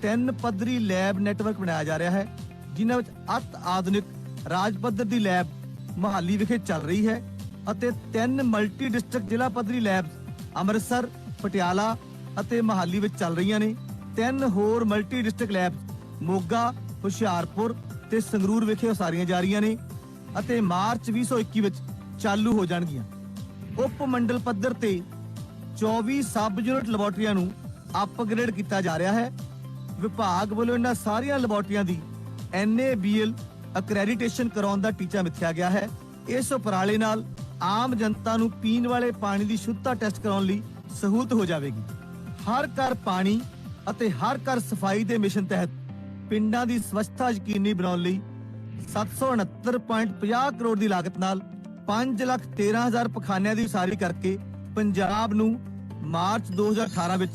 3 ਪੱਧਰੀ ਲੈਬ ਨੈਟਵਰਕ ਬਣਾਇਆ ਜਾ ਰਿਹਾ ਹੈ, ਜਿਨ੍ਹਾਂ ਵਿੱਚ ਅਤ ਆਧੁਨਿਕ ਰਾਜ ਪੱਧਰ ਦੀ ਲੈਬ ਮੁਹਾਲੀ ਵਿਖੇ ਚੱਲ ਰਹੀ ਹੈ ਅਤੇ 3 ਮਲਟੀ ਡਿਸਟ੍ਰਿਕਟ ਜ਼ਿਲ੍ਹਾ ਪੱਧਰੀ ਲੈਬਸ ਅੰਮ੍ਰਿਤਸਰ, ਪਟਿਆਲਾ ਅਤੇ ਮੁਹਾਲੀ ਵਿੱਚ ਚੱਲ ਰਹੀਆਂ ਨੇ। 3 ਹੋਰ multi district labs Moga, Hoshiarpur ਤੇ ਸੰਗਰੂਰ ਵਿਖੇ ਉਸਾਰੀਆਂ ਜਾ ਰਹੀਆਂ ਨੇ ਅਤੇ ਮਾਰਚ 2021 ਵਿੱਚ ਚਾਲੂ ਹੋ ਜਾਣਗੀਆਂ। ਉਪ ਮੰਡਲ ਪੱਧਰ ਤੇ 24 ਸਬ ਯੂਨਿਟ ਲੈਬੋਰਟਰੀਆਂ ਨੂੰ ਅਪਗ੍ਰੇਡ ਕੀਤਾ ਜਾ ਰਿਹਾ ਹੈ। ਵਿਭਾਗ ਵੱਲੋਂ ਇਹਨਾਂ ਸਾਰੀਆਂ ਲੈਬੋਰਟਰੀਆਂ ਦੀ NABL ਅਕ੍ਰੈਡੀਟੇਸ਼ਨ ਕਰਾਉਣ ਦਾ ਟੀਚਾ ਮਿੱਥਿਆ ਗਿਆ ਹੈ। ਇਸ ਉਪਰਾਲੇ ਨਾਲ ਆਮ ਜਨਤਾ ਨੂੰ ਪੀਣ ਵਾਲੇ ਪਾਣੀ ਦੀ ਸ਼ੁੱਧਤਾ ਟੈਸਟ ਕਰਾਉਣ ਲਈ ਸਹੂਲਤ ਹੋ ਜਾਵੇਗੀ। ਹਰ ਘਰ ਪਾਣੀ ਅਤੇ ਹਰ ਘਰ ਸਫਾਈ ਦੇ ਮਿਸ਼ਨ ਤਹਿਤ ਪਿੰਡਾਂ ਦੀ ਸਵੱਛਤਾ ਯਕੀਨੀ ਬਣਾਉਣ ਲਈ 769.50 ਕਰੋੜ ਦੀ ਲਾਗਤ ਨਾਲ 5,13,000 ਪਖਾਨਿਆਂ ਦੀ ਉਸਾਰੀ ਕਰਕੇ ਪੰਜਾਬ ਨੂੰ ਮਾਰਚ 2018 ਵਿੱਚ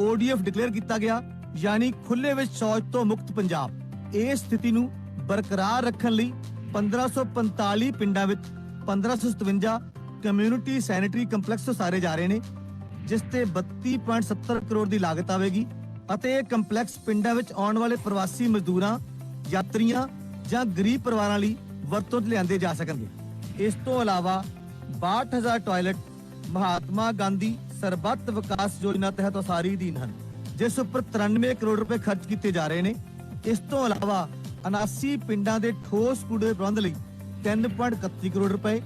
ODF ਡਿਕਲੇਅਰ ਕੀਤਾ ਗਿਆ, ਯਾਨੀ ਖੁੱਲੇ ਵਿੱਚ ਸ਼ੌਚ ਤੋਂ ਮੁਕਤ ਪੰਜਾਬ। ਇਸ ਸਥਿਤੀ ਨੂੰ ਬਰਕਰਾਰ ਰੱਖਣ ਲਈ 1545 ਪਿੰਡਾਂ ਵਿੱਚ 1557 ਕਮਿਊਨਿਟੀ ਸੈਨੀਟਰੀ ਕੰਪਲੈਕਸ ਉਸਾਰੇ ਜਾ ਰਹੇ ਨੇ, ਜਿਸ ਤੇ 32.70 ਕਰੋੜ ਦੀ ਲਾਗਤ ਆਵੇਗੀ ਅਤੇ ਇਹ ਕੰਪਲੈਕਸ ਪਿੰਡਾਂ ਵਿੱਚ ਆਉਣ ਵਾਲੇ ਪ੍ਰਵਾਸੀ ਮਜ਼ਦੂਰਾਂ, ਯਾਤਰੀਆਂ ਜਾਂ ਗਰੀਬ ਪਰਿਵਾਰਾਂ ਲਈ ਵਰਤੋਂ 'ਚ ਲਿਆਂਦੇ ਜਾ ਸਕਣਗੇ। ਇਸ ਤੋਂ ਇਲਾਵਾ 62,000 ਟਾਇਲਟ ਮਹਾਤਮਾ ਗਾਂਧੀ ਸਰਬੱਤ ਵਿਕਾਸ ਯੋਜਨਾ ਤਹਿਤ ਉਸਾਰੀ ਅਧੀਨ ਹਨ, ਜਿਸ ਉੱਪਰ 93 ਕਰੋੜ ਰੁਪਏ ਖਰਚ ਕੀਤੇ ਜਾ ਰਹੇ ਨੇ। ਇਸ ਤੋਂ ਇਲਾਵਾ 79 ਪਿੰਡਾਂ ਦੇ ਠੋਸ ਕੂੜੇ ਦੇ ਪ੍ਰਬੰਧ ਲਈ 3.31 ਕਰੋੜ ਰੁਪਏ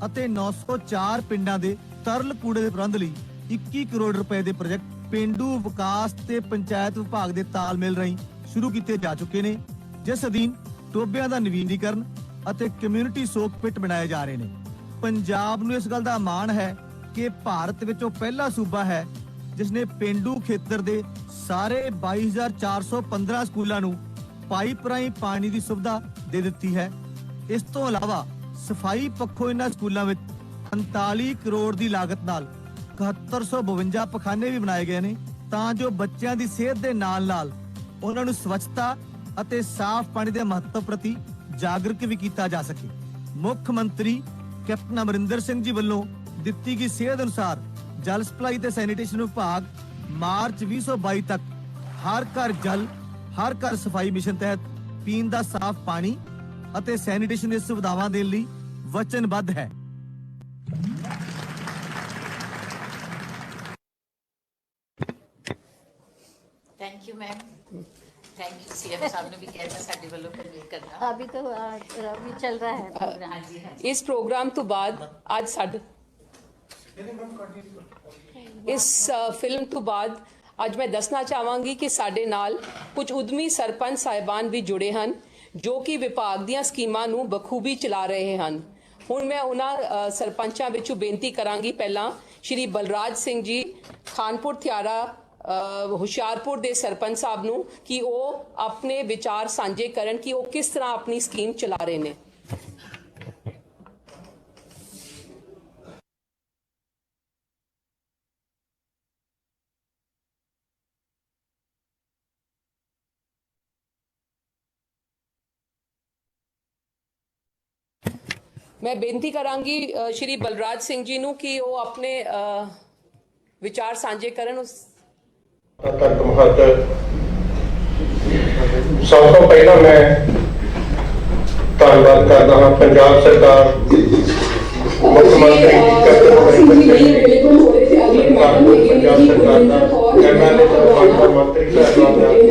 ਅਤੇ 904 ਪਿੰਡਾਂ ਦੇ ਤਰਲ ਕੂੜੇ ਦੇ ਪ੍ਰਬੰਧ ਲਈ 21 ਕਰੋੜ ਰੁਪਏ ਦੇ ਪ੍ਰੋਜੈਕਟ ਪੇਂਡੂ ਵਿਕਾਸ ਤੇ ਪੰਚਾਇਤ ਵਿਭਾਗ ਦੇ ਤਾਲਮੇਲ ਰਾਹੀਂ ਸ਼ੁਰੂ ਕੀਤੇ ਜਾ ਚੁੱਕੇ ਨੇ, ਜਿਸ ਅਧੀਨ ਟੋਬਿਆਂ ਦਾ ਨਵੀਨੀਕਰਨ ਅਤੇ ਕਮਿਊਨਿਟੀ ਸੋਕ ਪਿਟ ਬਣਾਏ ਜਾ ਰਹੇ ਨੇ। ਪੰਜਾਬ ਨੂੰ ਇਸ ਗੱਲ ਦਾ ਮਾਣ ਹੈ ਕਿ ਭਾਰਤ ਵਿੱਚ ਉਹ ਪਹਿਲਾ ਸੂਬਾ ਹੈ ਜਿਸ ਨੇ ਪੇਂਡੂ ਖੇਤਰ ਦੇ ਸਾਰੇ 22,415 ਸਕੂਲਾਂ ਨੂੰ ਪਾਈਪ ਰਾਹੀਂ ਪਾਣੀ ਦੀ ਸੁਵਿਧਾ ਦੇ ਦਿੱਤੀ ਹੈ। ਇਸ ਤੋਂ ਇਲਾਵਾ ਸਫਾਈ ਪੱਖੋਂ ਇਹਨਾਂ ਸਕੂਲਾਂ ਵਿੱਚ 39 ਕਰੋੜ ਦੀ ਲਾਗਤ ਨਾਲ 7152 ਪਖਾਨੇ ਵੀ ਬਣਾਏ ਗਏ ਨੇ, ਤਾਂ ਜੋ ਬੱਚਿਆਂ ਦੀ ਸਿਹਤ ਦੇ ਨਾਲ-ਨਾਲ ਉਹਨਾਂ ਨੂੰ ਸਵੱਛਤਾ ਅਤੇ ਸਾਫ਼ ਪਾਣੀ ਦੇ ਮਹੱਤਵ ਪ੍ਰਤੀ ਜਾਗਰੂਕ ਵੀ ਕੀਤਾ ਜਾ ਸਕੇ। ਮੁੱਖ ਮੰਤਰੀ ਕੈਪਟਨ ਅਮਰਿੰਦਰ ਸਿੰਘ ਜੀ ਵੱਲੋਂ ਦਿੱਤੀ ਗਈ ਸੇਧ ਅਨੁਸਾਰ ਜਲ ਸਪਲਾਈ ਤੇ ਸੈਨੀਟੇਸ਼ਨ ਵਿਭਾਗ ਮਾਰਚ 2022 ਤੱਕ ਹਰ ਘਰ ਜਲ, ਹਰ ਘਰ ਸਫਾਈ ਮਿਸ਼ਨ ਤਹਿਤ ਪੀਣ ਦਾ ਸਾਫ਼ ਪਾਣੀ ਅਤੇ ਸੈਨੀਟੇਸ਼ਨ ਦੀ ਸੁਵਿਧਾਵਾਂ ਦੇਣ ਲਈ ਵਚਨਬੱਧ ਹੈ। Thank you ma'am, thank you CM साहब ने भी कहना साडे वालों कन्वे करना। अभी तो अभी चल रहा है प्रोग्राम। हाँ जी हाँ ਇਸ ਪ੍ਰੋਗਰਾਮ ਤੋਂ ਬਾਅਦ ਅੱਜ ਸਾਡੇ ਇਸ ਫਿਲਮ ਤੋਂ ਬਾਅਦ ਅੱਜ ਮੈਂ ਦੱਸਣਾ ਚਾਹਾਂਗੀ ਕਿ ਸਾਡੇ ਨਾਲ ਕੁਝ ਉਦਮੀ ਸਰਪੰਚ ਸਾਹਿਬਾਨ ਵੀ ਜੁੜੇ ਹਨ ਜੋ ਕਿ ਵਿਭਾਗ ਦੀਆਂ ਸਕੀਮਾਂ ਨੂੰ ਬਖੂਬੀ ਚਲਾ ਰਹੇ ਹਨ। ਹੁਣ ਮੈਂ ਉਹਨਾਂ ਸਰਪੰਚਾਂ ਵਿੱਚੋਂ ਬੇਨਤੀ ਕਰਾਂਗੀ, ਪਹਿਲਾਂ ਸ਼੍ਰੀ ਬਲਰਾਜ ਸਿੰਘ ਜੀ ਖਾਨਪੁਰ ਥਿਆੜਾ ਹੁਸ਼ਿਆਰਪੁਰ ਦੇ ਸਰਪੰਚ ਸਾਹਿਬ ਨੂੰ ਕਿ ਉਹ ਆਪਣੇ ਵਿਚਾਰ ਸਾਂਝੇ ਕਰਨ ਕਿ ਉਹ ਕਿਸ ਤਰ੍ਹਾਂ ਆਪਣੀ ਸਕੀਮ ਚਲਾ ਰਹੇ ਨੇ। मैं बेनती करांगी श्री बलराज सिंह जी ਨੂੰ ਕਿ ਉਹ ਆਪਣੇ ਵਿਚਾਰ ਸਾਂਝੇ ਕਰਨ। ਤੱਕ ਮਹੱਤਵ ਸਭ ਤੋਂ ਪਹਿਲਾਂ ਮੈਂ ਧੰਨਵਾਦ ਕਰਦਾ ਹਾਂ ਪੰਜਾਬ ਸਰਕਾਰ ਮੁੱਖ ਮੰਤਰੀ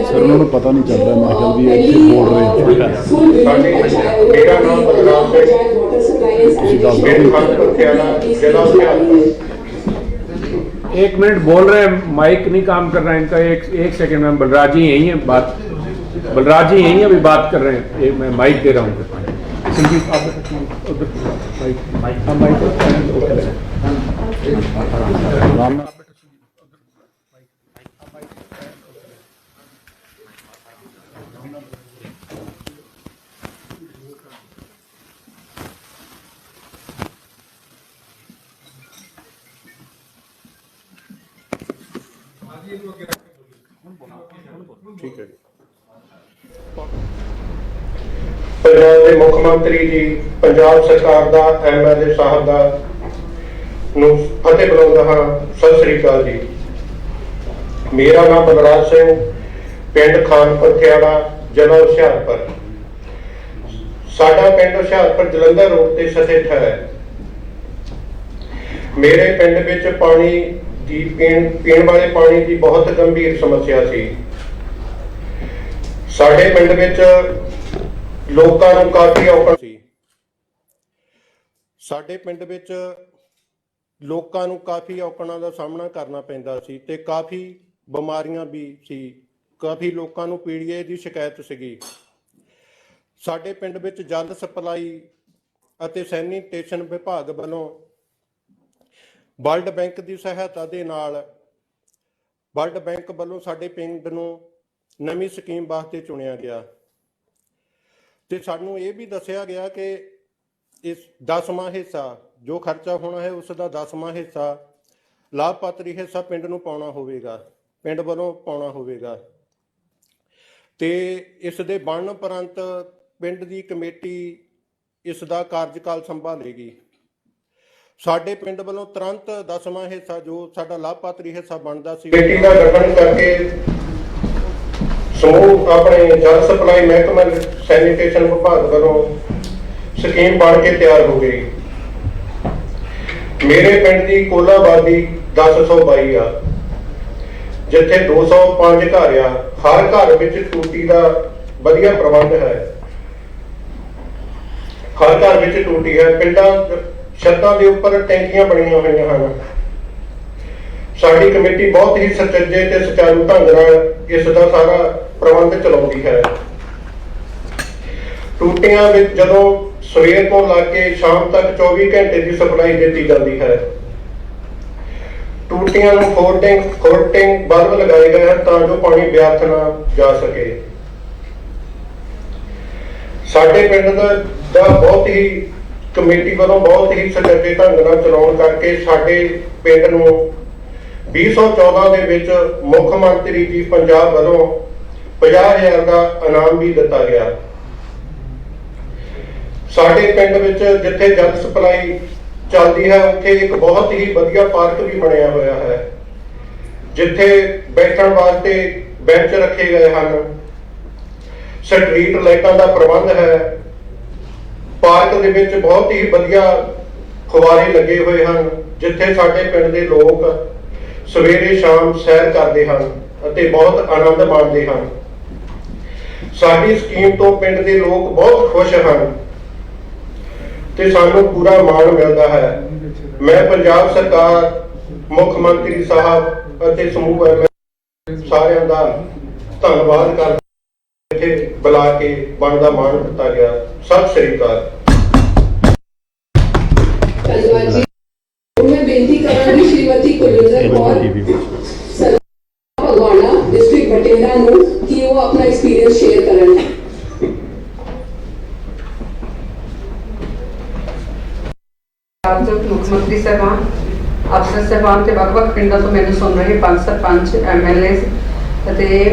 ਸਰ ਉਹਨਾਂ ਨੂੰ ਪਤਾ ਨਹੀਂ ਚੱਲ ਰਿਹਾ ਮੈਂ ਕਿਹਾ ਵੀ ਇੱਥੇ ਬੋਲ ਰਹੇ ਮੇਰਾ ਨਾਮ ਬਲਰਾਜ ਸਿੰਘ एक मिनट बोल रहे हैं, माइक नहीं काम कर रहा है इनका। एक सेकंड में बलराज जी यही है, बात बलराज जी यही अभी बात कर रहे हैं। मैं माइक दे रहा हूँ। संजीव आप ठीक है। पंजाब के मुख्य मंत्री जी, पंजाब सरकार का MLA साहब का फतेह बुलाਉਂਦਾ ਹਾਂ। सत श्री अकाल जी। मेरा नाम बलराज सिंह, पिंड खानपुर थियाड़ा, जिला हुशियारपुर। साडा पिंड हुशियारपुर जलंधर रोड ते स्थित है। मेरे पिंड विच पानी ਦੀ ਪੀਣ ਵਾਲੇ ਪਾਣੀ ਦੀ ਬਹੁਤ ਗੰਭੀਰ ਸਮੱਸਿਆ ਸੀ। ਸਾਡੇ ਪਿੰਡ ਵਿੱਚ ਲੋਕਾਂ ਨੂੰ ਕਾਫੀ ਔਕੜ ਸੀ। ਸਾਡੇ ਪਿੰਡ ਵਿੱਚ ਲੋਕਾਂ ਨੂੰ ਕਾਫੀ ਔਕੜਾਂ ਦਾ ਸਾਹਮਣਾ ਕਰਨਾ ਪੈਂਦਾ ਸੀ ਤੇ ਕਾਫੀ ਬਿਮਾਰੀਆਂ ਵੀ ਸੀ। ਕਾਫੀ ਲੋਕਾਂ ਨੂੰ ਪੀੜੀਏ ਦੀ ਸ਼ਿਕਾਇਤ ਸੀਗੀ। ਸਾਡੇ ਪਿੰਡ ਵਿੱਚ ਜਲ ਸਪਲਾਈ ਅਤੇ ਸੈਨੀਟੇਸ਼ਨ ਵਿਭਾਗ ਵੱਲੋਂ ਵਰਲਡ ਬੈਂਕ ਦੀ ਸਹਾਇਤਾ ਦੇ ਨਾਲ ਵਰਲਡ ਬੈਂਕ ਵੱਲੋਂ ਸਾਡੇ ਪਿੰਡ ਨੂੰ ਨਵੀਂ ਸਕੀਮ ਵਾਸਤੇ ਚੁਣਿਆ ਗਿਆ ਤੇ ਸਾਨੂੰ ਇਹ ਵੀ ਦੱਸਿਆ ਗਿਆ ਕਿ ਇਸ 10ਵਾਂ ਹਿੱਸਾ ਜੋ ਖਰਚਾ ਹੋਣਾ ਹੈ ਉਸ ਦਾ 10ਵਾਂ ਹਿੱਸਾ ਲਾਭਪਾਤਰੀ ਹਿੱਸਾ ਪਿੰਡ ਨੂੰ ਪਾਉਣਾ ਹੋਵੇਗਾ, ਪਿੰਡ ਵੱਲੋਂ ਪਾਉਣਾ ਹੋਵੇਗਾ ਤੇ ਇਸ ਦੇ ਬਣਨ ਉਪਰੰਤ ਪਿੰਡ ਦੀ ਕਮੇਟੀ ਇਸ ਦਾ ਕਾਰਜਕਾਲ ਸੰਭਾਲੇਗੀ। ਸਾਡੇ ਪਿੰਡ ਵੱਲੋਂ ਤੁਰੰਤ 10ਵਾਂ ਹਿੱਸਾ ਜੋ ਸਾਡਾ ਲਾਭਪਾਤਰੀ ਹਿੱਸਾ ਬਣਦਾ ਸੀ ਕਮੇਟੀ ਦਾ ਗਠਨ ਕਰਕੇ ਸਮੂਹ ਆਪਣੇ ਜਲ ਸਪਲਾਈ ਮਹਿਕਮਾ ਸੈਨੀਟੇਸ਼ਨ ਵਿਭਾਗ ਵੱਲੋਂ ਸਕੀਮ ਬਣ ਕੇ ਤਿਆਰ ਹੋ ਗਈ। ਮੇਰੇ ਪਿੰਡ ਦੀ ਕੁੱਲ ਆਬਾਦੀ 1022 ਆ, ਜਿੱਥੇ 205 ਘਰ ਆ। ਹਰ ਘਰ ਵਿੱਚ ਟੂਟੀ ਦਾ ਵਧੀਆ ਪ੍ਰਬੰਧ ਹੈ। ਹਰ ਘਰ ਵਿੱਚ ਟੂਟੀ ਹੈ। ਪਿੰਡਾਂ ਛੱਤਾਂ ਦੇ ਉੱਪਰ ਟੈਂਕੀਆਂ ਬਣੀਆਂ ਹੋਈਆਂ ਹਨ। ਸਾਡੀ ਕਮੇਟੀ ਬਹੁਤ ਹੀ ਸੁਚੱਜੇ ਤੇ ਸੁਚਾਰੂ ਢੰਗ ਨਾਲ ਇਸ ਦਾ ਸਾਰਾ ਪ੍ਰਬੰਧ ਚਲਾਉਂਦੀ ਹੈ। ਟੂਟੀਆਂ ਵਿੱਚ ਜਦੋਂ ਸਵੇਰ ਤੋਂ ਲੈ ਕੇ ਸ਼ਾਮ ਤੱਕ 24 ਘੰਟੇ ਦੀ ਸਪਲਾਈ ਦਿੱਤੀ ਜਾਂਦੀ ਹੈ। ਟੂਟੀਆਂ ਨੂੰ ਫੋਲਟਿੰਗ ਬਲਬ ਲਗਾਏ ਗਏ ਹਨ ਤਾਂ ਜੋ ਪਾਣੀ ਵਿਅਰਥ ਨਾ ਜਾ ਸਕੇ। ਸਾਡੇ ਪਿੰਡ ਦਾ ਬਹੁਤ ਹੀ ਕਮੇਟੀ ਵੱਲੋਂ ਬਹੁਤ ਹੀ ਸੁਚੱਜੇ ਢੰਗ ਨਾਲ ਚਲਾਉਣ ਕਰਕੇ ਸਾਡੇ ਪਿੰਡ ਨੂੰ 2014 ਦੇ ਵਿੱਚ ਮੁੱਖ ਮੰਤਰੀ ਜੀ ਪੰਜਾਬ ਵੱਲੋਂ 50,000 ਦਾ ਇਨਾਮ ਵੀ ਦਿੱਤਾ ਗਿਆ। ਸਾਡੇ ਪਿੰਡ ਵਿੱਚ ਜਿੱਥੇ ਜਲ ਸਪਲਾਈ ਚੱਲਦੀ ਹੈ ਉੱਥੇ ਇੱਕ ਬਹੁਤ ਹੀ ਵਧੀਆ ਪਾਰਕ ਵੀ ਬਣਿਆ ਹੋਇਆ ਹੈ, ਜਿੱਥੇ ਬੈਠਣ ਵਾਸਤੇ ਬੈਂਚ ਰੱਖੇ ਗਏ ਹਨ। ਸਟਰੀਟ ਲਾਈਟਾਂ ਦਾ ਪ੍ਰਬੰਧ ਹੈ। ਪਾਰਕ ਦੇ ਵਿੱਚ ਬਹੁਤ ਹੀ ਵਧੀਆ ਫੁਵਾਰੇ ਲੱਗੇ ਹੋਏ ਹਨ, ਜਿੱਥੇ ਸਾਡੇ ਪਿੰਡ ਦੇ ਲੋਕ ਸਵੇਰੇ ਸ਼ਾਮ ਸੈਰ ਕਰਦੇ ਹਨ ਅਤੇ ਬਹੁਤ ਆਨੰਦ ਮਾਣਦੇ ਹਨ। ਸਾਡੀ ਸਕੀਮ ਤੋਂ ਪਿੰਡ ਦੇ ਲੋਕ ਬਹੁਤ ਖੁਸ਼ ਹਨ ਤੇ ਸਾਨੂੰ ਪੂਰਾ ਮਾਣ ਮਿਲਦਾ ਹੈ। ਮੈਂ ਪੰਜਾਬ ਸਰਕਾਰ, ਮੁੱਖ ਮੰਤਰੀ ਸਾਹਿਬ ਅਤੇ ਸਮੂਹ ਸਾਰਿਆਂ ਦਾ ਧੰਨਵਾਦ ਕਰਦੇ ਇੱਥੇ ਬੁਲਾ ਕੇ ਬਣਦਾ ਮਾਣ ਦਿੱਤਾ ਗਿਆ। ਸਤਿ ਸ੍ਰੀ ਅਕਾਲ। ਧੰਨਵਾਦ ਜੀ। ਹੁਣ ਮੈਂ ਬੇਨਤੀ ਕਰਾਂਗੀ ਸ਼੍ਰੀਮਤੀ ਕੁਲਵਿੰਦਰ ਕੌਰ ਭਗਵਾਨਾ ਡਿਸਟ੍ਰਿਕਟ ਬਠਿੰਡਾ ਨੂੰ ਕਿ ਉਹ ਆਪਣਾ ਐਕਸਪੀਰੀਅੰਸ ਸ਼ੇਅਰ ਕਰਨ। ਮੁੱਖ ਮੰਤਰੀ ਸਾਹਿਬਾਨ, ਅਫਸਰ ਸਾਹਿਬਾਨ ਤੇ ਵੱਖ-ਵੱਖ ਪਿੰਡਾਂ ਤੋਂ ਮੈਨੂੰ ਸੁਣ ਰਹੇ ਪੰਚ ਸਰਪੰਚ, MLA ਅਤੇ